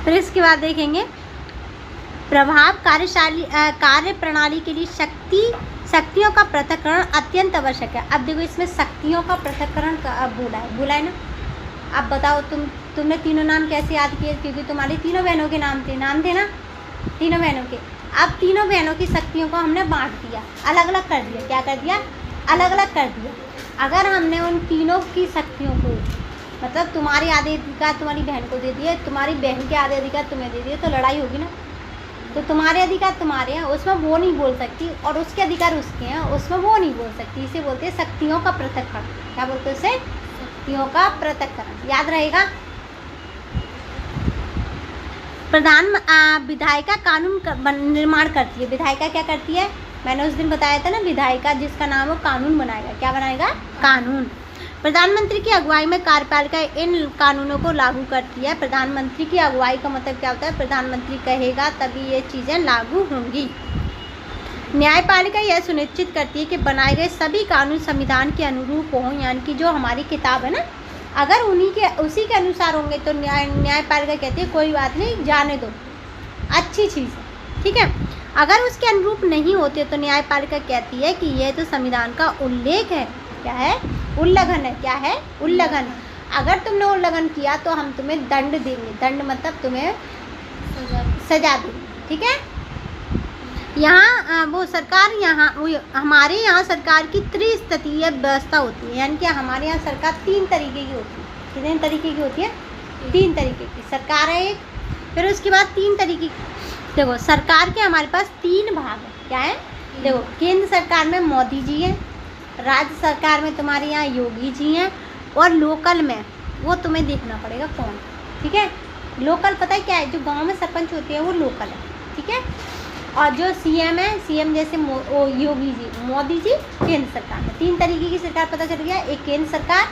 फिर इसके बाद देखेंगे प्रभाव कार्य प्रणाली के लिए शक्तियों का पृथक्करण अत्यंत आवश्यक है। अब देखो, इसमें शक्तियों का पृथक्करण बोला है ना। अब बताओ, तुमने तीनों नाम कैसे याद किए? क्योंकि तुम्हारी तीनों बहनों के नाम थे ना, तीनों बहनों के। अब तीनों बहनों की शक्तियों को हमने बांट दिया, अलग अलग कर दिया। क्या कर दिया? अलग अलग कर दिया। अगर हमने उन तीनों की शक्तियों को, मतलब तुम्हारे आधे अधिकार तुम्हारी बहन को दे दिए, तुम्हारी बहन के आधे अधिकार तुम्हें दे दिए, तो लड़ाई होगी ना। तो तुम्हारे अधिकार तुम्हारे हैं, उसमें वो नहीं बोल सकती, और उसके अधिकार उसके हैं, उसमें वो नहीं बोल सकती। इसे बोलते हैं शक्तियों का पृथक्करण। क्या बोलते हैं इसे? शक्तियों का पृथक्करण। याद रहेगा। विधायिका कानून निर्माण करती है। विधायिका क्या करती है? मैंने उस दिन बताया था ना, विधायिका जिसका नाम हो कानून बनाएगा। क्या बनाएगा? कानून। प्रधानमंत्री की अगुवाई में कार्यपालिका इन कानूनों को लागू करती है। प्रधानमंत्री की अगुवाई का मतलब क्या होता है? प्रधानमंत्री कहेगा तभी ये चीज़ें लागू होंगी। न्यायपालिका यह सुनिश्चित करती है कि बनाए गए सभी कानून संविधान के अनुरूप हों। यानी कि जो हमारी किताब है ना, अगर उसी के अनुसार होंगे तो न्यायपालिका कहती है कोई बात नहीं, जाने दो, अच्छी चीज़ है, ठीक है। अगर उसके अनुरूप नहीं होते तो न्यायपालिका कहती है कि यह तो संविधान का उल्लेख है। क्या है? उल्लंघन है। क्या है? उल्लंघन। अगर तुमने उल्लंघन किया तो हम तुम्हें दंड देंगे। दंड मतलब तुम्हें सजा देंगे, ठीक है। यहाँ हमारे यहाँ सरकार की त्रिस्तरीय व्यवस्था होती है। यानी कि हमारे यहाँ सरकार 3 तरीके की होती है। कितने तरीके की होती है? 3 तरीके की सरकार है एक। फिर उसके बाद 3 तरीके की। देखो, सरकार के हमारे पास 3 भाग है। क्या है? देखो, केंद्र सरकार में मोदी जी हैं, राज्य सरकार में तुम्हारे यहाँ योगी जी हैं, और लोकल में वो तुम्हें देखना पड़ेगा कौन, ठीक है। लोकल पता है क्या है? जो गांव में सरपंच होते हैं वो लोकल है, ठीक है। और जो सीएम है, सीएम जैसे योगी जी, मोदी जी, केंद्र सरकार में। 3 तरीके की सरकार पता चल गया। एक केंद्र सरकार,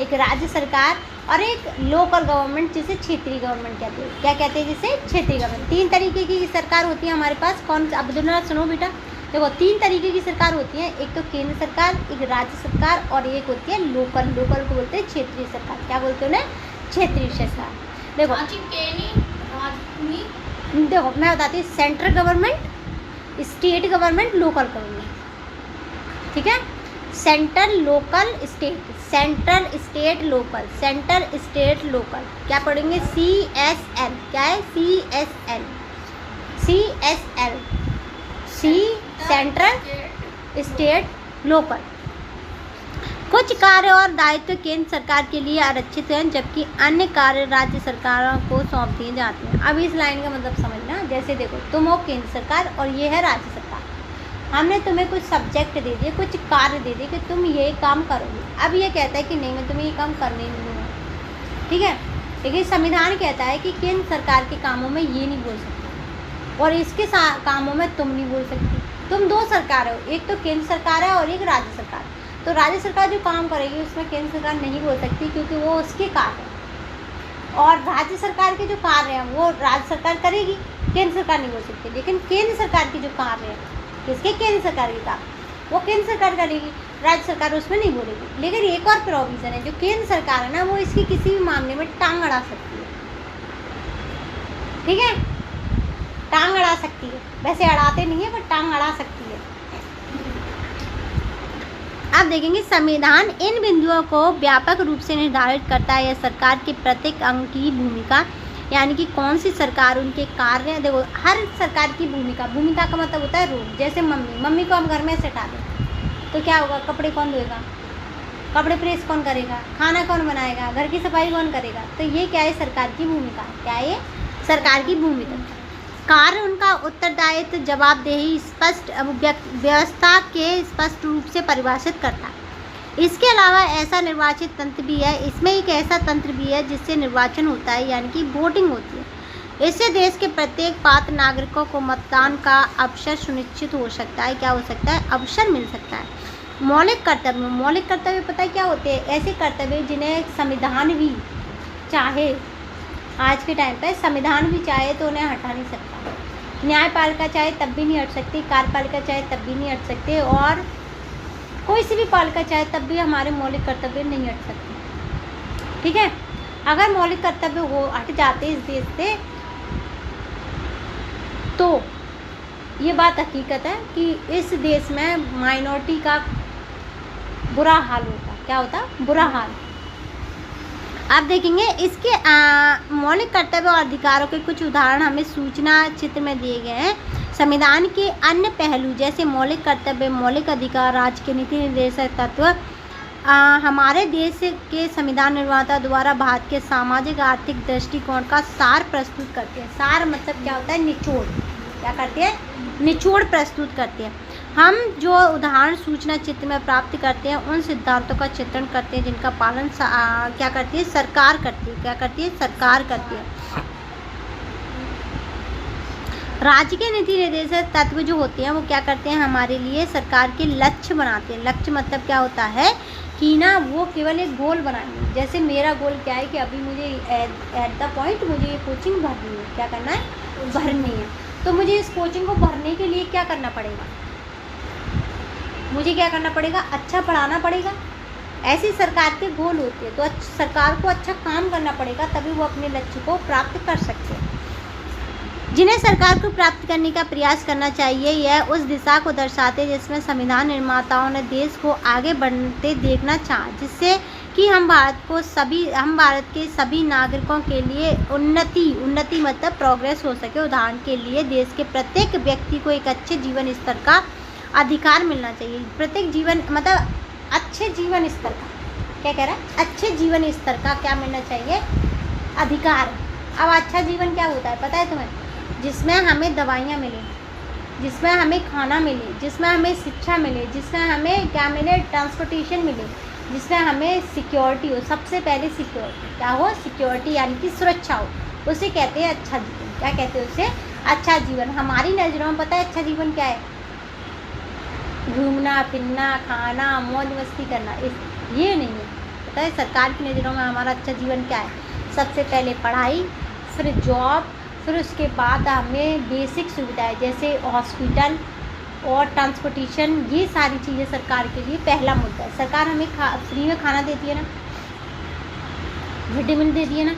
एक राज्य सरकार, और एक लोकल गवर्नमेंट जिसे क्षेत्रीय गवर्नमेंट कहते हैं। क्या कहते हैं? जिसे क्षेत्रीय गवर्नमेंट। 3 तरीके की सरकार होती है हमारे पास। कौन? अब दोनों सुनो बेटा। देखो, 3 तरीके की सरकार होती है। एक तो केंद्र सरकार, एक राज्य सरकार, और एक होती है लोकल। लोकल को बोलते हैं क्षेत्रीय सरकार। क्या बोलते हैं उन्हें? क्षेत्रीय सरकार। देखो मैं बताती हूँ, central government, state government, local government, ठीक है। Central, local, state. Central, state, local. Central, state, local. क्या पढ़ेंगे? CSL। क्या है? CSL। CSL। C central, state, local. कुछ कार्य और दायित्व केंद्र सरकार के लिए आरक्षित हैं, जबकि अन्य कार्य राज्य सरकारों को सौंप दिए जाते हैं। अब इस लाइन का मतलब समझना। जैसे देखो, तुम हो केंद्र सरकार और ये है राज्य सरकार। हमने तुम्हें कुछ सब्जेक्ट दे दिए, कुछ कार्य दे दिए कि तुम ये काम करोगे। अब ये कहता है कि नहीं, मैं तुम्हें ये काम करने नहीं दूँगा, ठीक है। लेकिन संविधान कहता है कि केंद्र सरकार के कामों में ये नहीं बोल सकते, और इसके कामों में तुम नहीं बोल सकती। तुम दो सरकार हो, एक तो केंद्र सरकार है और एक राज्य सरकार। तो राज्य सरकार जो काम करेगी उसमें केंद्र सरकार नहीं बोल सकती, क्योंकि वो उसके कार्य है। और राज्य सरकार के जो कार्य हैं वो राज्य सरकार करेगी, केंद्र सरकार नहीं बोल सकती। लेकिन केंद्र सरकार के जो कार्य हैं, किसके, केंद्र सरकार के काम, वो केंद्र सरकार करेगी, राज्य सरकार उसमें नहीं बोलेगी। लेकिन एक और प्रोविज़न है, जो केंद्र सरकार है ना, वो इसकी किसी भी मामले में टांग अड़ा सकती है। ठीक है, टांग अड़ा सकती है, वैसे अड़ाते नहीं है पर टांग अड़ा सकती है। आप देखेंगे संविधान इन बिंदुओं को व्यापक रूप से निर्धारित करता है। यह सरकार के प्रत्येक अंग की भूमिका, यानी कि कौन सी सरकार, उनके कार्य। देखो, हर सरकार की भूमिका का मतलब होता है रोल। जैसे मम्मी को हम घर में सेटा दें तो क्या होगा, कपड़े कौन धोएगा, कपड़े प्रेस कौन करेगा, खाना कौन बनाएगा, घर की सफाई कौन करेगा। तो ये क्या है, सरकार की भूमिका है। क्या है ये, सरकार की भूमिका। कार्य उनका उत्तरदायित्व, जवाबदेही, स्पष्ट व्यवस्था के स्पष्ट रूप से परिभाषित करता है। इसके अलावा ऐसा निर्वाचित तंत्र भी है, इसमें एक ऐसा तंत्र भी है जिससे निर्वाचन होता है, यानी कि वोटिंग होती है। इससे देश के प्रत्येक पात्र नागरिकों को मतदान का अवसर सुनिश्चित हो सकता है। क्या हो सकता है, अवसर मिल सकता है। मौलिक कर्तव्य पता है क्या होते हैं, ऐसे कर्तव्य जिन्हें संविधान भी चाहे, आज के टाइम पे संविधान भी चाहे तो उन्हें हटा नहीं सकता। न्यायपालिका चाहे तब भी नहीं हट सकती, कार्यपालिका चाहे तब भी नहीं हट सकते, और कोई सी भी पालिका चाहे तब भी हमारे मौलिक कर्तव्य नहीं हट सकते। ठीक है, अगर मौलिक कर्तव्य हो हट जाते इस देश से, तो ये बात हकीकत है कि इस देश में माइनॉरिटी का बुरा हाल होता। क्या होता, बुरा हाल। आप देखेंगे इसके मौलिक कर्तव्य और अधिकारों के कुछ उदाहरण हमें सूचना चित्र में दिए गए हैं। संविधान के अन्य पहलू जैसे मौलिक कर्तव्य, मौलिक अधिकार, राज्य के नीति निर्देशक तत्व हमारे देश के संविधान निर्माता द्वारा भारत के सामाजिक आर्थिक दृष्टिकोण का सार प्रस्तुत करते हैं। सार मतलब क्या होता है, निचोड़। क्या करते हैं, निचोड़ प्रस्तुत करते हैं। हम जो उदाहरण सूचना चित्र में प्राप्त करते हैं उन सिद्धांतों का चित्रण करते हैं जिनका पालन क्या करती है, सरकार करती है। क्या करती है, सरकार करती है। राज्य के नीति निर्देशक तत्व जो होते हैं वो क्या करते हैं, हमारे लिए सरकार के लक्ष्य बनाते हैं। लक्ष्य मतलब क्या होता है कि ना, वो केवल एक गोल बनाएंगे। जैसे मेरा गोल क्या है कि अभी मुझे एट द पॉइंट मुझे ये कोचिंग भरनी है। क्या करना है, भरनी है। तो मुझे इस कोचिंग को भरने के लिए क्या करना पड़ेगा, मुझे क्या करना पड़ेगा, अच्छा पढ़ाना पड़ेगा। ऐसी सरकार के गोल होते हैं। तो सरकार को अच्छा काम करना पड़ेगा, तभी वो अपने लक्ष्य को प्राप्त कर सकते हैं, जिन्हें सरकार को प्राप्त करने का प्रयास करना चाहिए। यह उस दिशा को दर्शाते हैं जिसमें संविधान निर्माताओं ने देश को आगे बढ़ते देखना चाहा, जिससे कि हम भारत के सभी नागरिकों के लिए उन्नति मतलब प्रोग्रेस हो सके। उदाहरण के लिए देश के प्रत्येक व्यक्ति को एक अच्छे जीवन स्तर का अधिकार मिलना चाहिए। प्रत्येक जीवन मतलब अच्छे जीवन स्तर का, क्या कह रहा है, अच्छे जीवन स्तर का क्या मिलना चाहिए, अधिकार। अब अच्छा जीवन क्या होता है पता है तुम्हें, जिसमें हमें दवाइयाँ मिले, जिसमें हमें खाना मिले, जिसमें हमें शिक्षा मिले, जिसमें हमें क्या मिले, ट्रांसपोर्टेशन मिले, जिसमें हमें सिक्योरिटी हो। सबसे पहले सिक्योरिटी क्या हो, सिक्योरिटी यानी कि सुरक्षा हो, उसे कहते हैं अच्छा जीवन। क्या कहते हैं उसे, अच्छा जीवन। हमारी नज़रों में पता है अच्छा जीवन क्या है, घूमना फिरना, खाना, मौज मस्ती करना, ये नहीं है। पता है सरकार की नज़रों में हमारा अच्छा जीवन क्या है, सबसे पहले पढ़ाई, फिर जॉब, फिर उसके बाद हमें बेसिक सुविधाएं जैसे हॉस्पिटल और ट्रांसपोर्टेशन। ये सारी चीज़ें सरकार के लिए पहला मुद्दा है। सरकार हमें फ्री में खाना देती है ना, मिड डे मील देती है ना।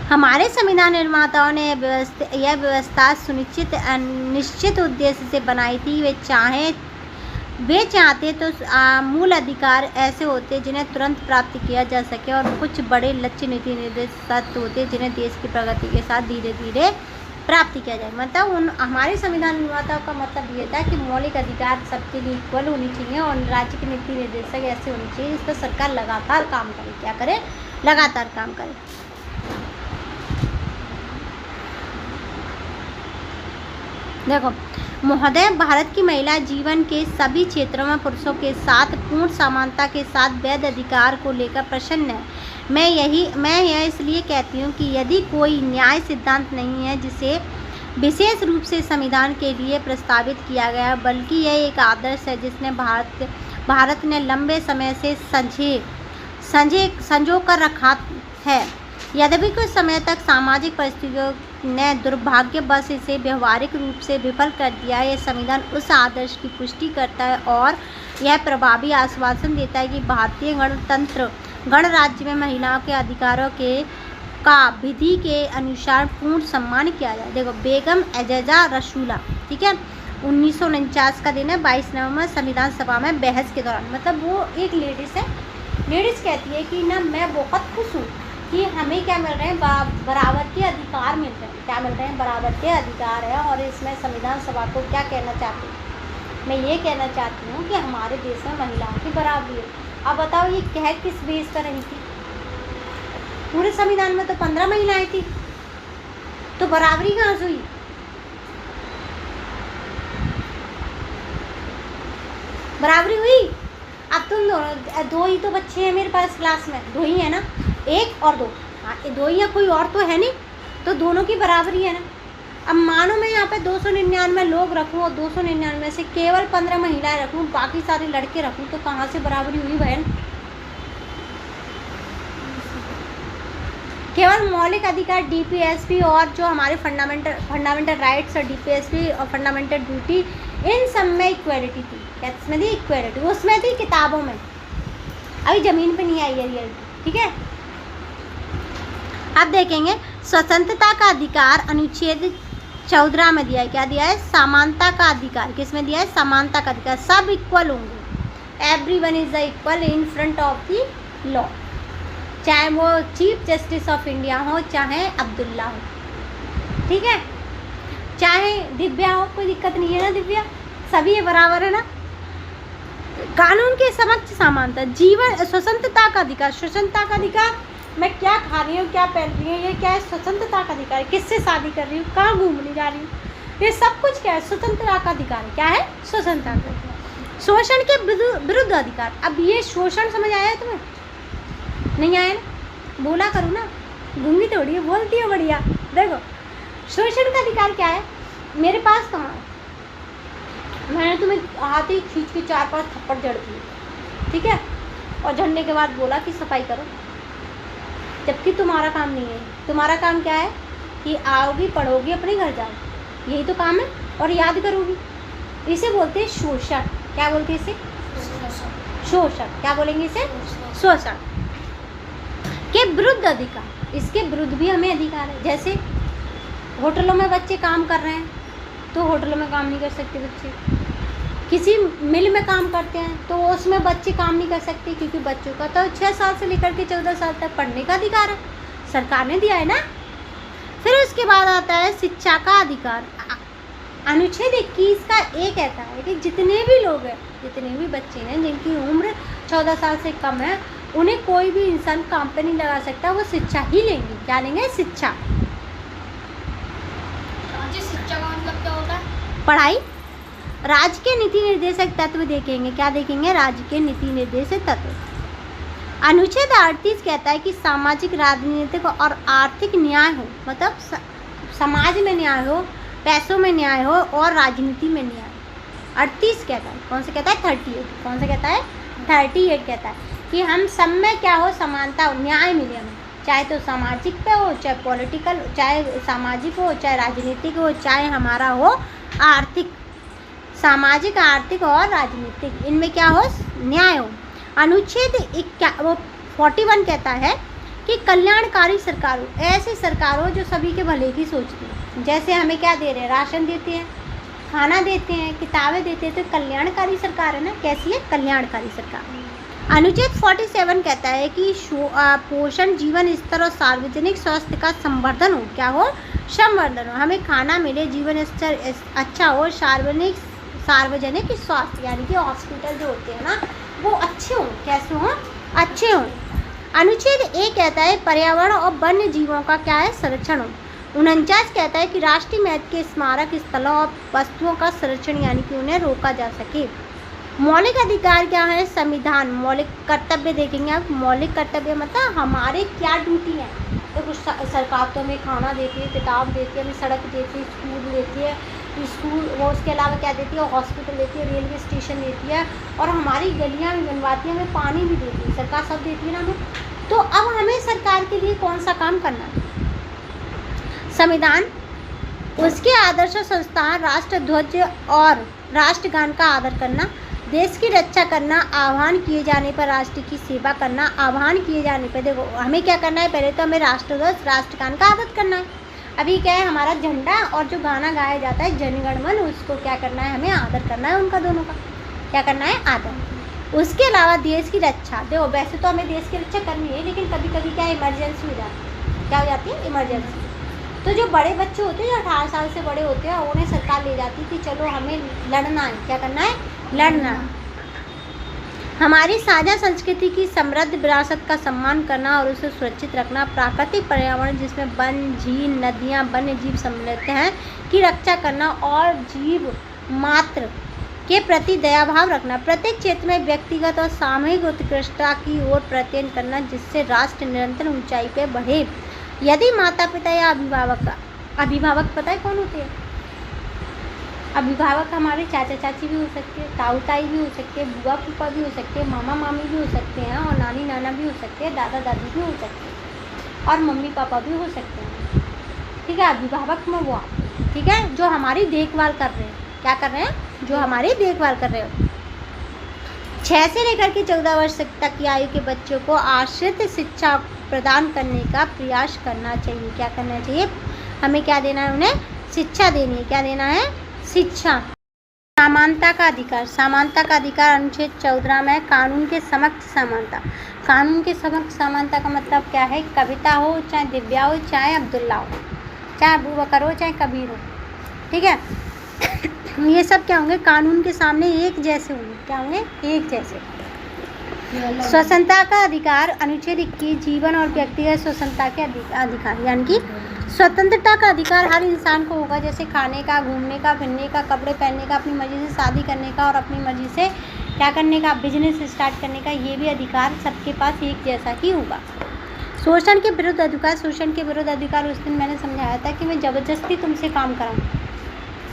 हमारे संविधान निर्माताओं ने यह व्यवस्था निश्चित उद्देश्य से बनाई थी। वे चाहते तो मूल अधिकार ऐसे होते जिन्हें तुरंत प्राप्त किया जा सके, और कुछ बड़े लक्ष्य नीति निर्देशक तत्व होते जिन्हें देश की प्रगति के साथ धीरे धीरे प्राप्त किया जाए। मतलब हमारे संविधान निर्माताओं का मतलब ये था कि मौलिक अधिकार सबके लिए इक्वल होनी चाहिए और राज्य के नीति निर्देशक ऐसे होने चाहिए जिस पर सरकार लगातार काम करे। क्या करे, लगातार काम करे। देखो महोदय, भारत की महिला जीवन के सभी क्षेत्रों में पुरुषों के साथ पूर्ण समानता के साथ वैध अधिकार को लेकर प्रसन्न है। मैं यह इसलिए कहती हूँ कि यदि कोई न्याय सिद्धांत नहीं है जिसे विशेष रूप से संविधान के लिए प्रस्तावित किया गया, बल्कि यह एक आदर्श है जिसने भारत ने लंबे समय से संजो कर रखा है। यद्यपि कुछ समय तक सामाजिक परिस्थितियों ने दुर्भाग्यवश इसे व्यवहारिक रूप से विफल कर दिया है, यह संविधान उस आदर्श की पुष्टि करता है और यह प्रभावी आश्वासन देता है कि भारतीय गणराज्य में महिलाओं के अधिकारों का विधि के अनुसार पूर्ण सम्मान किया जाए। देखो, बेगम एजाजा रसूला, ठीक है, 1949 का दिन है, 22 नवंबर संविधान सभा में बहस के दौरान, मतलब वो एक लेडीज़ है, लेडीज़ कहती है कि ना मैं बहुत खुश हूँ कि हमें क्या मिल रहे हैं, बराबर के अधिकार मिल रहे हैं। क्या मिल रहे हैं? बराबर के अधिकार है। और इसमें संविधान सभा को क्या कहना चाहती हूँ? मैं ये कहना चाहती हूँ कि हमारे देश में महिलाओं की बराबरी है। अब बताओ ये कह किस बेस पर रही थी? पूरे संविधान में तो 15 महिलाएं थी, तो बराबरी कहाँ से हुई? बराबरी हुई? अब तुम दो ही तो बच्चे हैं मेरे पास क्लास में, 2 ही है ना, 1 और 2, हाँ 2 ही है, कोई और तो है नहीं, तो दोनों की बराबरी है ना। अब मानो मैं यहाँ पे 299 लोग रखूँ और 299 से केवल 15 महिलाएं रखूँ, बाकी सारे लड़के रखूँ, तो कहाँ से बराबरी हुई बहन? केवल मौलिक अधिकार डीपीएसपी और जो हमारे फंडामेंटल राइट्स और डीपीएसपी और फंडामेंटल ड्यूटी, इन सब में इक्वालिटी थी। इसमें थी इक्वालिटी, उसमें थी किताबों में, अभी ज़मीन पे नहीं आई है रियलिटी, ठीक है। अब देखेंगे स्वतंत्रता का अधिकार अनुच्छेद 14 में दिया है। क्या दिया है? समानता का अधिकार। किस में दिया है? समानता का अधिकार। सब इक्वल होंगे, everyone is the equal in front of the law, चाहे वो चीफ जस्टिस ऑफ इंडिया हो, चाहे अब्दुल्ला हो, ठीक है, चाहे दिव्या हो, कोई दिक्कत नहीं है ना, दिव्या, सभी ये बराबर है ना। कानून के समक्ष समानता, जीवन, स्वतंत्रता का अधिकार। स्वतंत्रता का अधिकार, मैं क्या खा रही हूँ, क्या पहन रही हूँ, ये क्या है? स्वतंत्रता का अधिकार है। किससे शादी कर रही हूँ, कहाँ घूमने जा रही हूँ, ये सब कुछ क्या है? स्वतंत्रता का अधिकार है। क्या है? स्वतंत्रता का अधिकार। शोषण के विरुद्ध अधिकार। अब ये शोषण समझ आया है तुम्हें? नहीं आया ना? बोला करो ना, गूंगी थोड़ी है, बोलती है बढ़िया। देखो, शोषण का अधिकार क्या है? मेरे पास कहाँ है? मैंने तुम्हें हाथ ही खींच के 4-5 थप्पड़ जड़ दिए, ठीक है, और झड़ने के बाद बोला कि सफाई करो, जबकि तुम्हारा काम नहीं है। तुम्हारा काम क्या है कि आओगी, पढ़ोगी, अपने घर जाओ, यही तो काम है, और याद करोगी। इसे बोलते हैं शोषण। क्या बोलते हैं इसे? शोषण। क्या बोलेंगे इसे? शोषण के विरुद्ध अधिकार। इसके विरुद्ध भी हमें अधिकार है। जैसे होटलों में बच्चे काम कर रहे हैं, तो होटलों में काम नहीं कर सकते बच्चे। किसी मिल में काम करते हैं, तो उसमें बच्चे काम नहीं कर सकते, क्योंकि बच्चों का तो 6 साल से लेकर के 14 साल तक पढ़ने का अधिकार है, सरकार ने दिया है ना। फिर उसके बाद आता है शिक्षा का अधिकार। अनुच्छेद 21 का ये कहता है कि जितने भी लोग हैं, जितने भी बच्चे हैं जिनकी उम्र 14 साल से कम है, उन्हें कोई भी इंसान काम पे नहीं लगा सकता, वो शिक्षा ही लेंगे। क्या लेंगे? शिक्षा। शिक्षा का मतलब क्या होता है? पढ़ाई। राज्य के नीति निर्देशक तत्व देखेंगे। क्या देखेंगे? राज्य के नीति निर्देशक तत्व। अनुच्छेद 38 कहता है कि सामाजिक, राजनीतिक और आर्थिक न्याय हो, मतलब समाज में न्याय हो, पैसों में न्याय हो और राजनीति में न्याय। 38 कहता है। कौन से कहता है? 38। कौन से कहता है? 38 कहता है कि हम सब में क्या हो? समानता हो, न्याय मिले हमें, चाहे तो सामाजिक पे हो, चाहे पॉलिटिकल, चाहे सामाजिक हो, चाहे राजनीतिक हो, चाहे हमारा हो आर्थिक। सामाजिक, आर्थिक और राजनीतिक, इनमें क्या हो? न्याय हो। अनुच्छेद 41 कहता है कि कल्याणकारी सरकार हो, ऐसी सरकार हो जो सभी के भले की सोचती है। जैसे हमें क्या दे रहे हैं? राशन देते हैं, खाना देते हैं, किताबें देते हैं, तो कल्याणकारी सरकार है ना। कैसी है? कल्याणकारी सरकार। अनुच्छेद 47 कहता है कि पोषण, जीवन स्तर और सार्वजनिक स्वास्थ्य का संवर्धन हो। क्या हो? संवर्धन हो। हमें खाना मिले, जीवन स्तर अच्छा हो, सार्वजनिक स्वास्थ्य यानी कि हॉस्पिटल जो होते हैं ना, वो अच्छे हों। कैसे हों? अच्छे हों। अनुच्छेद 1 कहता है पर्यावरण और वन्य जीवों का क्या है? संरक्षण हो। 49 कहता है कि राष्ट्रीय महत्व के स्मारक स्थलों और वस्तुओं का संरक्षण यानी कि उन्हें रोका जा सके। मौलिक अधिकार क्या है? संविधान। मौलिक कर्तव्य देखेंगे आप। मौलिक कर्तव्य मतलब हमारे क्या ड्यूटी है। तो कुछ सरकार तो हमें खाना देती है, किताब देती है, हमें सड़क देती है, स्कूल देती है, स्कूल वो उसके अलावा क्या देती है? हॉस्पिटल देती है, रेलवे स्टेशन देती है, और हमारी गलियाँ भी बनवाती है, हमें पानी भी देती है, सरकार सब देती है ना हमें। तो अब हमें सरकार के लिए कौन सा काम करना है? संविधान, उसके आदर्श और संस्थान, राष्ट्र ध्वज और राष्ट्रगान का आदर करना, देश की रक्षा करना, आह्वान किए जाने पर राष्ट्र की सेवा करना। आह्वान किए जाने पर देखो हमें क्या करना है, पहले तो हमें राष्ट्रध्वज राष्ट्रगान का आदर करना है। अभी क्या है, हमारा झंडा और जो गाना गाया जाता है जन गण मन, उसको क्या करना है, हमें आदर करना है, उनका दोनों का क्या करना है, आदर। उसके अलावा देश की रक्षा, देखो वैसे तो हमें देश की रक्षा करनी है, लेकिन कभी कभी क्या इमरजेंसी हो जाती है। क्या हो जाती है? इमरजेंसी। तो जो बड़े बच्चे होते हैं, जो 18 साल से बड़े होते हैं, उन्हें सरकार ले जाती थी, चलो हमें लड़ना है। क्या करना है? लड़ना। हमारी साझा संस्कृति की समृद्ध विरासत का सम्मान करना और उसे सुरक्षित रखना। प्राकृतिक पर्यावरण जिसमें वन, झील, नदियाँ, वन्य जीव सम्मिलित हैं की रक्षा करना और जीव मात्र के प्रति दयाभाव रखना। प्रत्येक क्षेत्र में व्यक्तिगत और सामूहिक उत्कृष्टता की ओर प्रयत्न करना, जिससे राष्ट्र निरंतर ऊंचाई पर बढ़े। यदि माता पिता या अभिभावक पता है कौन होते हैं? अभिभावक हमारे चाचा चाची भी हो सकते हैं, ताऊ ताई भी हो सकते हैं, बुआ फूफा भी हो सकते हैं, मामा मामी भी हो सकते हैं, और नानी नाना भी हो सकते हैं, दादा दादी भी हो सकते हैं, और मम्मी पापा भी हो सकते हैं। ठीक है, अभिभावक में वो आप, ठीक है, जो हमारी देखभाल कर रहे हैं। क्या कर रहे हैं? जो हमारी देखभाल कर रहे हो। 6 से लेकर के 14 वर्ष तक की आयु के बच्चों को आश्रित शिक्षा प्रदान करने का प्रयास करना चाहिए। क्या करना चाहिए? हमें क्या देना है? उन्हें शिक्षा देनी है। क्या देना है? शिक्षा। समानता का अधिकार। समानता का अधिकार अनुच्छेद 14 में कानून के समक्ष समानता। कानून के समक्ष समानता का मतलब क्या है? कविता हो, चाहे दिव्या हो, चाहे अब्दुल्ला हो, चाहे अबू बकर हो, चाहे कबीर हो, ठीक है, ये सब क्या होंगे? कानून के सामने एक जैसे होंगे। क्या होंगे? एक जैसे। स्वतंत्रता का अधिकार अनुच्छेद 21 जीवन और व्यक्तिगत स्वतंत्रता के अधिकार, यानी कि स्वतंत्रता का अधिकार हर इंसान को होगा, जैसे खाने का, घूमने का, फिरने का, कपड़े पहनने का, अपनी मर्जी से शादी करने का और अपनी मर्जी से क्या करने का, बिजनेस स्टार्ट करने का। ये भी अधिकार सबके पास एक जैसा ही होगा। शोषण के विरुद्ध अधिकार। शोषण के विरुद्ध अधिकार उस दिन मैंने समझाया था कि मैं ज़बरदस्ती तुमसे काम कराऊँ,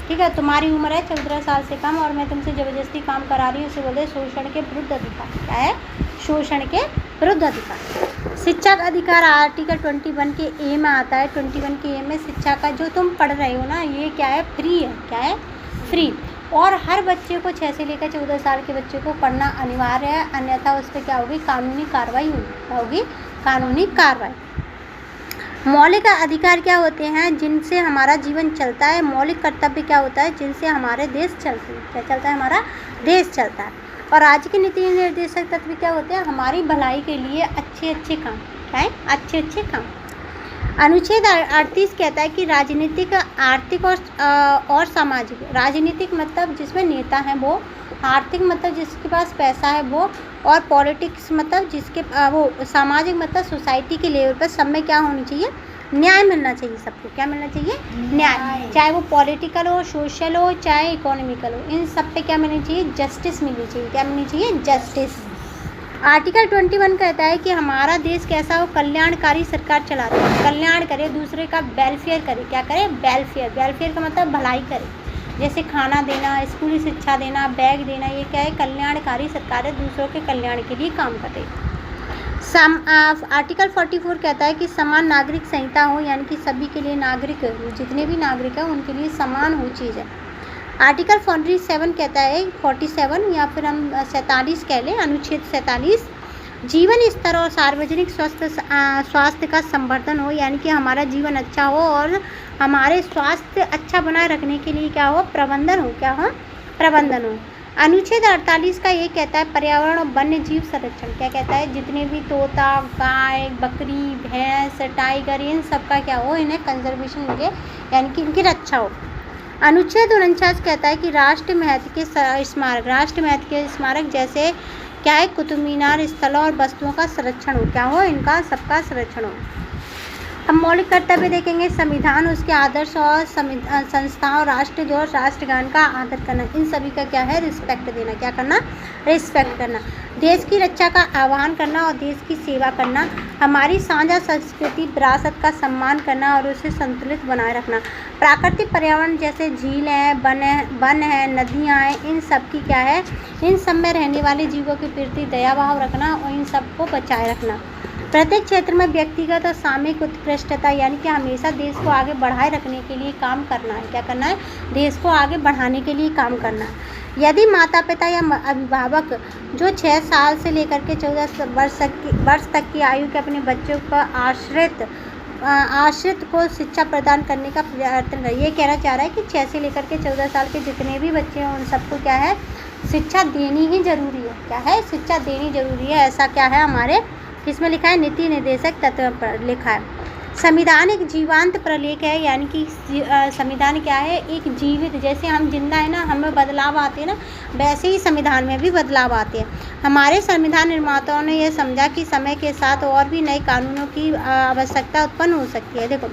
ठीक है, तुम्हारी उम्र है 14 साल से कम और मैं तुमसे ज़बरदस्ती काम करा रही हूँ, उसे बोलते हैं शोषण के विरुद्ध अधिकार। क्या है? शोषण के विरुद्ध अधिकार। शिक्षा का अधिकार आर्टिकल 21 के ए में आता है। 21 के ए में शिक्षा का जो तुम पढ़ रहे हो ना, ये क्या है? फ्री है। क्या है? फ्री। और हर बच्चे को 6 से लेकर 14 साल के बच्चे को पढ़ना अनिवार्य है, अन्यथा उस पर क्या होगी? कानूनी कार्रवाई होगी। कानूनी कार्रवाई। मौलिक अधिकार क्या होते हैं? जिनसे हमारा जीवन चलता है। मौलिक कर्तव्य क्या होता है? जिनसे हमारे देश चलते हैं। क्या चलता है? हमारा देश चलता है। और आज के नीति निर्देशक तत्व क्या होते हैं? हमारी भलाई के लिए अच्छे अच्छे काम। क्या है? अच्छे अच्छे काम। अनुच्छेद 38 कहता है कि राजनीतिक, आर्थिक और सामाजिक। राजनीतिक मतलब जिसमें नेता हैं वो, आर्थिक मतलब जिसके पास पैसा है वो, और पॉलिटिक्स मतलब जिसके वो, सामाजिक मतलब सोसाइटी के लेवल पर सब में क्या होनी चाहिए? न्याय मिलना चाहिए सबको। क्या मिलना चाहिए? न्याय। चाहे वो पॉलिटिकल हो, सोशल हो, चाहे इकोनॉमिकल हो, इन सब पे क्या मिलनी चाहिए? जस्टिस मिलनी चाहिए। क्या मिलनी चाहिए? जस्टिस। आर्टिकल 21 कहता है कि हमारा देश कैसा हो? कल्याणकारी सरकार चलाता है। कल्याण करे, दूसरे का वेलफेयर करे। क्या करे? वेलफेयर। वेलफेयर का मतलब भलाई करे, जैसे खाना देना, स्कूली शिक्षा देना, बैग देना, ये क्या है? कल्याणकारी सरकार है, दूसरों के कल्याण के लिए काम करे। आर्टिकल 44 कहता है कि समान नागरिक संहिता हो, यानी कि सभी के लिए नागरिक, जितने भी नागरिक हैं उनके लिए समान हो चीज़ है। आर्टिकल 47 कहता है, 47 या फिर हम 47 कह लें, अनुच्छेद 47, जीवन स्तर और सार्वजनिक स्वास्थ्य का संवर्धन हो, यानी कि हमारा जीवन अच्छा हो और हमारे स्वास्थ्य अच्छा बनाए रखने के लिए क्या हो? प्रबंधन हो। क्या हो? प्रबंधन हो। अनुच्छेद 48 का ये कहता है पर्यावरण और वन्य जीव संरक्षण। क्या कहता है? जितने भी तोता, गाय, बकरी, भैंस, टाइगर, इन सब का क्या हो? इन्हें कंजर्वेशन मिले, यानी कि इनकी रक्षा हो। अनुच्छेद 49 कहता है कि राष्ट्र महत्व के स्मारक, राष्ट्र महत्व के स्मारक जैसे क्या है? कुतुब मीनार, स्थलों और वस्तुओं का संरक्षण हो। क्या हो? इनका सबका संरक्षण हो। अब मौलिक कर्तव्य देखेंगे। संविधान, उसके आदर्श और संस्थाओं, राष्ट्रध्वज और राष्ट्रगान का आदर करना, इन सभी का क्या है, रिस्पेक्ट देना। क्या करना, रिस्पेक्ट करना। देश की रक्षा का आह्वान करना और देश की सेवा करना। हमारी साझा संस्कृति विरासत का सम्मान करना और उसे संतुलित बनाए रखना। प्राकृतिक पर्यावरण जैसे झील हैं, वन है, नदियाँ हैं, इन सब की क्या है, इन सब में रहने वाले जीवों के प्रति दया भाव रखना और इन सब को बचाए रखना। प्रत्येक क्षेत्र में व्यक्तिगत और सामूहिक उत्कृष्टता, यानी कि हमेशा देश को आगे बढ़ाए रखने के लिए काम करना है। क्या करना है, देश को आगे बढ़ाने के लिए काम करना है। यदि माता पिता या अभिभावक जो 6 साल से लेकर के 14 वर्ष तक की आयु के अपने बच्चों को आश्रित को शिक्षा प्रदान करने का प्रयत्न करें। ये कहना चाह रहा है कि 6 से लेकर के 14 साल के जितने भी बच्चे हैं उन सबको क्या है, शिक्षा देनी ही जरूरी है। क्या है, शिक्षा देनी जरूरी है। ऐसा क्या है, हमारे किसमें लिखा है, नीति निर्देशक तत्व पर लिखा है। संविधान एक जीवांत प्रलेख है, यानी कि संविधान क्या है, एक जीवित, जैसे हम जिंदा है ना, हमें बदलाव आते हैं ना, वैसे ही संविधान में भी बदलाव आते हैं। हमारे संविधान निर्माताओं ने यह समझा कि समय के साथ और भी नए कानूनों की आवश्यकता उत्पन्न हो सकती है। देखो,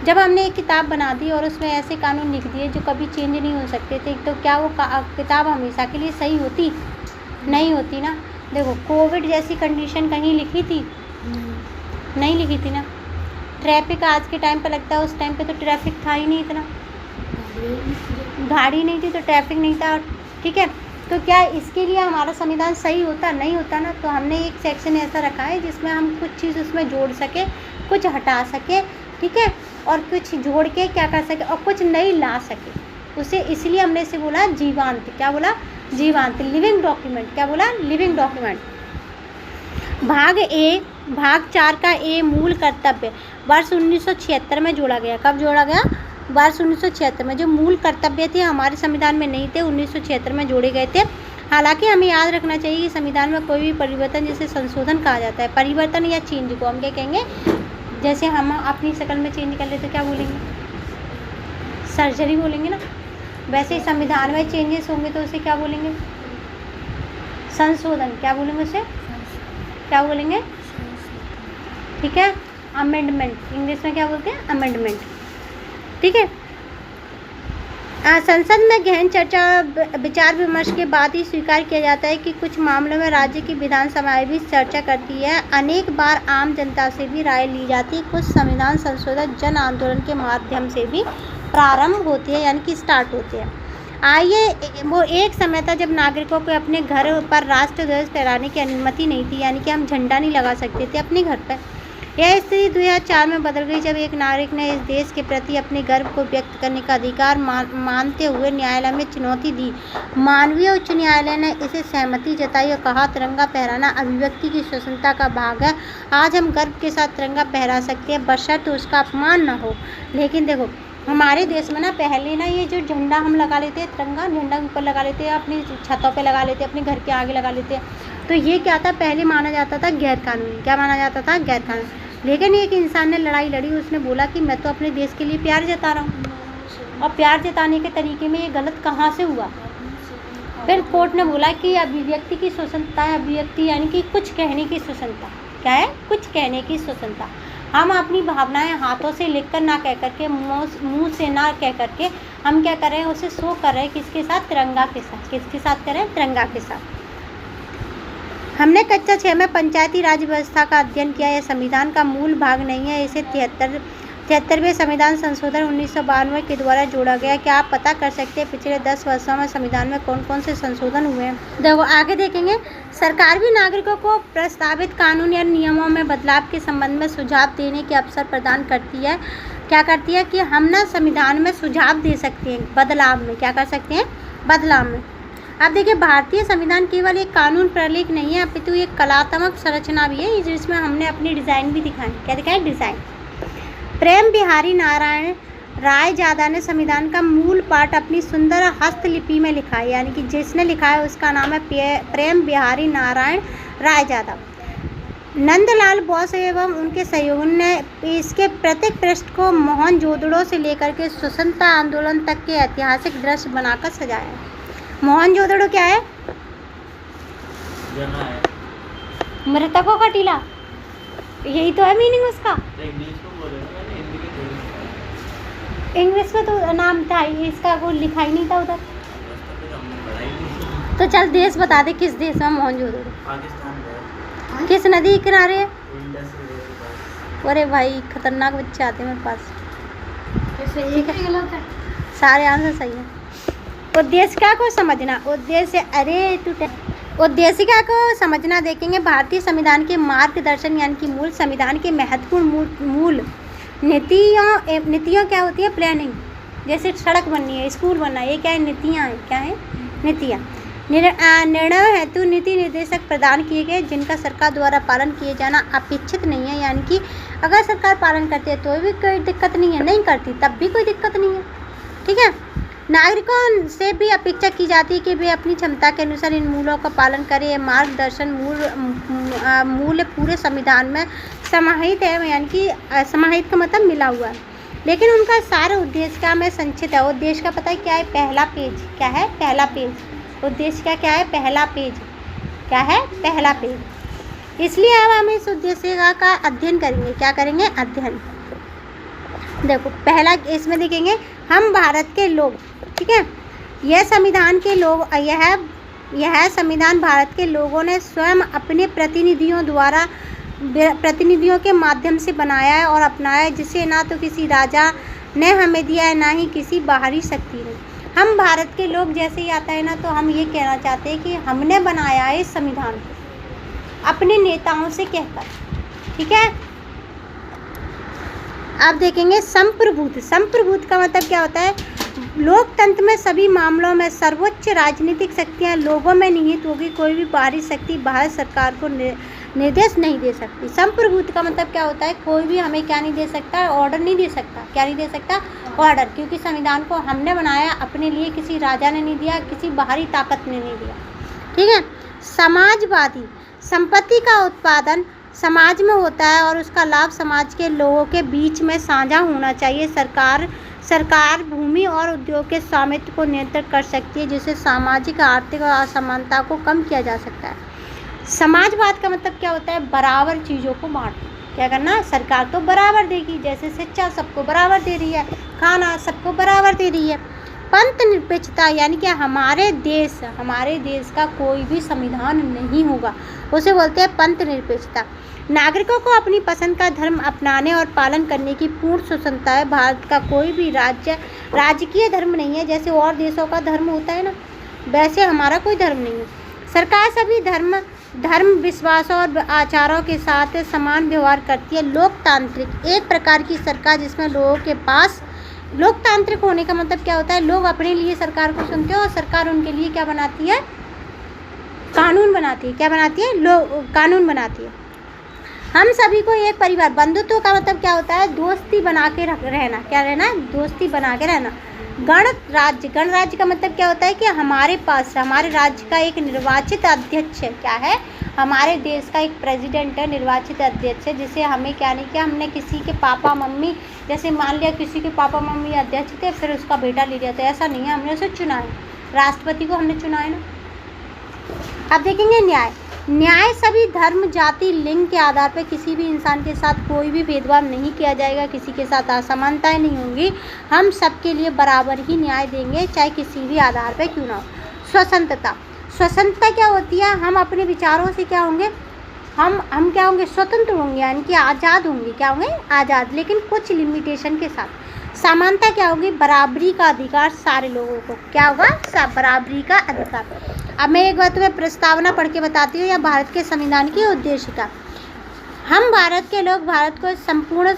जब हमने एक किताब बना दी और उसमें ऐसे कानून लिख दिए जो कभी चेंज नहीं हो सकते थे, तो क्या वो किताब हमेशा के लिए सही होती, नहीं होती ना। देखो, कोविड जैसी कंडीशन कहीं लिखी थी, नहीं लिखी थी ना। ट्रैफिक आज के टाइम पे लगता है, उस टाइम पे तो ट्रैफिक था ही नहीं, इतना गाड़ी नहीं थी तो ट्रैफिक नहीं था, ठीक है। तो क्या इसके लिए हमारा संविधान सही होता, नहीं होता ना। तो हमने एक सेक्शन ऐसा रखा है जिसमें हम कुछ चीज़ उसमें जोड़ सके, कुछ हटा सके, ठीक है, और कुछ जोड़ के क्या कर सके और कुछ नई ला सके, उसे इसलिए हमने इसे बोला जीवांत। क्या बोला, जीवांत, लिविंग डॉक्यूमेंट। क्या बोला, लिविंग डॉक्यूमेंट। भाग 4 का ए, मूल कर्तव्य, वर्ष 1976 में जोड़ा गया। कब जोड़ा गया, वर्ष 1976 में। जो मूल कर्तव्य थे हमारे संविधान में नहीं थे, 1976 में जोड़े गए थे। हालांकि हमें याद रखना चाहिए कि संविधान में कोई भी परिवर्तन, जिसे संशोधन कहा जाता है, परिवर्तन या चेंज को हम क्या कहेंगे, जैसे हम अपनी शक्ल में चेंज कर लेते क्या बोलेंगे, सर्जरी बोलेंगे ना। वैसे ही संविधान में चेंजेस होंगे तो उसे क्या बोलेंगे, संशोधन। क्या बोलेंगे उसे, क्या बोलेंगे, ठीक है, अमेंडमेंट। इंग्लिश में क्या बोलते हैं, अमेंडमेंट, ठीक है। संसद में गहन चर्चा विचार विमर्श के बाद ही स्वीकार किया जाता है कि कुछ मामलों में राज्य की विधानसभाएं भी चर्चा करती है। अनेक बार आम जनता से भी राय ली जाती है। कुछ संविधान संशोधन जन आंदोलन के माध्यम से भी प्रारंभ होती है, यानी कि स्टार्ट होते हैं। आइए, वो एक समय था जब नागरिकों को अपने घर पर राष्ट्रध्वज फहराने की अनुमति नहीं थी, यानी कि हम झंडा नहीं लगा सकते थे अपने घर पर। यह स्थिति 2004 में बदल गई, जब एक नागरिक ने इस देश के प्रति अपने गर्व को व्यक्त करने का अधिकार मानते हुए न्यायालय में चुनौती दी। मानवीय उच्च न्यायालय ने इसे सहमति जताई और कहा, तिरंगा फहराना अभिव्यक्ति की स्वतंत्रता का भाग है। आज हम गर्व के साथ तिरंगा फहरा सकते हैं, बशर्ते उसका अपमान न हो। लेकिन देखो, हमारे देश में ना पहले ना ये जो झंडा हम लगा लेते हैं, तिरंगा झंडा ऊपर लगा लेते हैं, अपनी छतों पे लगा लेते हैं, अपने घर के आगे लगा लेते हैं, तो ये क्या था, पहले माना जाता था गैर कानूनी। क्या माना जाता था, गैर कानूनी। लेकिन एक इंसान ने लड़ाई लड़ी, उसने बोला कि मैं तो अपने देश के लिए प्यार जता रहा हूँ, और प्यार जताने के तरीके में ये गलत कहाँ से हुआ। फिर कोर्ट ने बोला कि अभिव्यक्ति की स्वतंत्रता है, अभिव्यक्ति यानी कि कुछ कहने की स्वतंत्रता। क्या है, कुछ कहने की स्वतंत्रता। हम अपनी भावनाएं हाथों से लिखकर ना कह करके, मुंह से ना कह करके हम क्या कर रहे हैं, उसे शो कर रहे हैं किसके साथ, तिरंगा के साथ। किसके साथ करें, तिरंगा के साथ। हमने कक्षा 6 में पंचायती राज व्यवस्था का अध्ययन किया। यह संविधान का मूल भाग नहीं है, इसे 73वें संविधान संशोधन 1992 के द्वारा जोड़ा गया। क्या आप पता कर सकते हैं पिछले 10 वर्षों में संविधान में कौन कौन से संशोधन हुए हैं। देखो, आगे देखेंगे। सरकार भी नागरिकों को प्रस्तावित कानून या नियमों में बदलाव के संबंध में सुझाव देने के अवसर प्रदान करती है। क्या करती है कि हम ना संविधान में सुझाव दे सकते हैं, बदलाव में क्या कर सकते हैं, बदलाव में। अब देखिए, भारतीय संविधान केवल एक कानून प्रलेख नहीं है, अपितु एक कलात्मक संरचना भी है, जिसमें हमने अपनी डिज़ाइन भी दिखाए। क्या दिखाए, डिज़ाइन। प्रेम बिहारी नारायण रायजादा ने संविधान का मूल पाठ अपनी सुंदर हस्तलिपि में लिखा है, यानी कि जिसने लिखा है उसका नाम है प्रेम बिहारी नारायण रायजादा। नंदलाल बोस एवं उनके सहयोगियों ने इसके प्रत्येक पृष्ठ को मोहनजोदड़ो से लेकर के स्वतंत्रता आंदोलन तक के ऐतिहासिक दृश्य बनाकर सजाया है। मोहनजोदड़ो क्या है, मृतकों का टीला, यही तो है मीनिंग उसका। इंग्लिश में तो नाम था ही, इसका कोई लिखा ही नहीं था उधर। तो चल देश बता दे, किस देश में मोहनजोदड़ो? पाकिस्तान किस नदी के किनारे है? इंडस रिवर पास। अरे भाई खतरनाक बच्चे आते हैं मेरे पास। ठीक है, गलत है। सारे आंसर सही है। उद्देशिका को समझना, उद्देश्य, अरे तू उद्देशिका को समझना देखेंगे। भारतीय संविधान के मार्गदर्शन यानी कि मूल संविधान के महत्वपूर्ण मूल नीतियों क्या होती है? प्लानिंग, जैसे सड़क बननी है, स्कूल बनना है, ये क्या है? नीतियाँ हैं। क्या है? नीतियाँ। निर्णय हेतु नीति निर्देशक प्रदान किए गए जिनका सरकार द्वारा पालन किए जाना अपेक्षित नहीं है, यानी कि अगर सरकार पालन करती है तो भी कोई दिक्कत नहीं है, नहीं करती तब भी कोई दिक्कत नहीं है। ठीक है। नागरिकों से भी अपेक्षा की जाती है कि वे अपनी क्षमता के अनुसार इन मूल्यों का पालन करें। ये मार्गदर्शन मूल्य पूरे संविधान में समाहित है, यानी कि समाहित का मतलब मिला हुआ है, लेकिन उनका सारा उद्देश्य में संचित है। उद्देश्य का पता है क्या है? पहला पेज। क्या है? पहला पेज। उद्देश्य का क्या है? पहला पेज। क्या है? पहला पेज। इसलिए अब हम इस उद्देश्य का अध्ययन करेंगे। क्या करेंगे? अध्ययन। देखो पहला इसमें देखेंगे हम भारत के लोग। ठीक है। यह संविधान के लोग, यह संविधान भारत के लोगों ने स्वयं अपने प्रतिनिधियों के माध्यम से बनाया है और अपनाया है, जिसे ना तो किसी राजा ने हमें दिया है, ना ही किसी बाहरी शक्ति ने। हम भारत के लोग जैसे ही आता है ना, तो हम ये कहना चाहते हैं कि हमने बनाया है इस संविधान को अपने नेताओं से कहकर। ठीक है। आप देखेंगे संप्रभुत्व। संप्रभुत्व का मतलब क्या होता है? लोकतंत्र में सभी मामलों में सर्वोच्च राजनीतिक शक्तियां लोगों में निहित होगी, कोई भी बाहरी शक्ति भारत सरकार को निर्देश नहीं दे सकती। संप्रभुत्व का मतलब क्या होता है? कोई भी हमें क्या नहीं दे सकता? ऑर्डर नहीं दे सकता। क्या नहीं दे सकता? ऑर्डर। क्योंकि संविधान को हमने बनाया अपने लिए, किसी राजा ने नहीं दिया, किसी बाहरी ताकत ने नहीं दिया। ठीक है। समाजवादी, संपत्ति का उत्पादन समाज में होता है और उसका लाभ समाज के लोगों के बीच में साझा होना चाहिए। सरकार भूमि और उद्योग के स्वामित्व को नियंत्रित कर सकती है, जिससे सामाजिक आर्थिक और असमानता को कम किया जा सकता है। समाजवाद का मतलब क्या होता है? बराबर चीज़ों को बांटना। क्या करना? सरकार तो बराबर देगी, जैसे शिक्षा सबको बराबर दे रही है, खाना सबको बराबर दे रही है। पंथ निरपेक्षता, यानी कि हमारे देश का कोई भी संविधान नहीं होगा, उसे बोलते हैं पंथ निरपेक्षता। नागरिकों को अपनी पसंद का धर्म अपनाने और पालन करने की पूर्ण स्वतंत्रता है। भारत का कोई भी राजकीय धर्म नहीं है, जैसे और देशों का धर्म होता है ना, वैसे हमारा कोई धर्म नहीं है। सरकार सभी धर्म विश्वासों और आचारों के साथ समान व्यवहार करती है। लोकतांत्रिक, एक प्रकार की सरकार जिसमें लोगों के पास, लोकतांत्रिक होने का मतलब क्या होता है? लोग अपने लिए सरकार को सुनते हैं और सरकार उनके लिए क्या बनाती है? कानून बनाती है। क्या बनाती है? कानून बनाती है। हम सभी को एक परिवार। बंधुत्व का मतलब क्या होता है? दोस्ती बना के रहना। क्या रहना? दोस्ती बना के रहना। गणराज्य का मतलब क्या होता है? कि हमारे पास, हमारे राज्य का एक निर्वाचित अध्यक्ष है। क्या है? हमारे देश का एक प्रेसिडेंट है, निर्वाचित अध्यक्ष है, जिसे हमें क्या नहीं किया, हमने किसी के पापा मम्मी, जैसे मान लिया किसी के पापा मम्मी अध्यक्ष थे, फिर उसका बेटा ले लिया, तो ऐसा नहीं है, हमने उसे चुना है। राष्ट्रपति को हमने चुना है ना। अब देखेंगे न्याय सभी धर्म, जाति, लिंग के आधार पर किसी भी इंसान के साथ कोई भी भेदभाव नहीं किया जाएगा, किसी के साथ असमानताएं नहीं होंगी। हम सबके लिए बराबर ही न्याय देंगे, चाहे किसी भी आधार पर क्यों ना हो। स्वतंत्रता क्या होती है? हम अपने विचारों से क्या होंगे? हम क्या होंगे? स्वतंत्र होंगे, यानी कि आज़ाद होंगे। क्या होंगे? आज़ाद, लेकिन कुछ लिमिटेशन के साथ। समानता क्या होगी? बराबरी का अधिकार सारे लोगों को। क्या होगा? बराबरी का अधिकार। अब मैं एक बार तुम्हें प्रस्तावना पढ़ के बताती हूँ, या भारत के संविधान की उद्देशिका। हम भारत के लोग भारत को संपूर्ण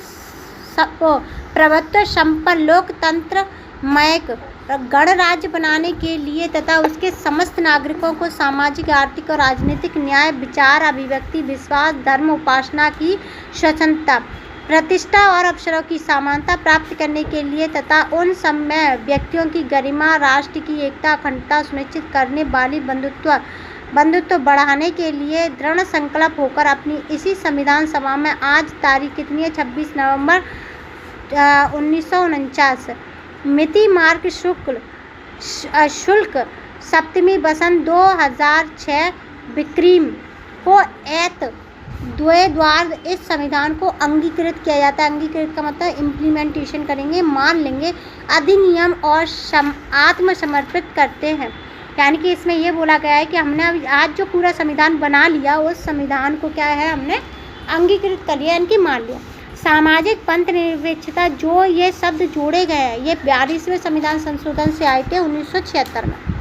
प्रभुत्व संपन्न लोकतंत्रमय गणराज्य बनाने के लिए तथा उसके समस्त नागरिकों को सामाजिक, आर्थिक और राजनीतिक न्याय, विचार, अभिव्यक्ति, विश्वास, धर्म, उपासना की स्वतंत्रता, प्रतिष्ठा और अवसरों की समानता प्राप्त करने के लिए तथा उन समय व्यक्तियों की गरिमा, राष्ट्र की एकता, अखंडता सुनिश्चित करने वाली बंधुत्व बढ़ाने के लिए दृढ़ संकल्प होकर अपनी इसी संविधान सभा में आज तारीख कितनी है? 26 नवंबर 1949 मिति मार्ग शुक्ल सप्तमी बसंत 2006 विक्रम को द्वार इस संविधान को अंगीकृत किया जाता है। अंगीकृत का मतलब इम्प्लीमेंटेशन करेंगे, मान लेंगे, अधिनियम और आत्मसमर्पित करते हैं। यानी कि इसमें ये बोला गया है कि हमने अब आज जो पूरा संविधान बना लिया, उस संविधान को क्या है, हमने अंगीकृत कर लिया, यानी कि मान लिया। सामाजिक पंथ निरपेक्षता, जो ये शब्द जोड़े गए हैं, ये 42वें संविधान संशोधन से आए थे 1976 में।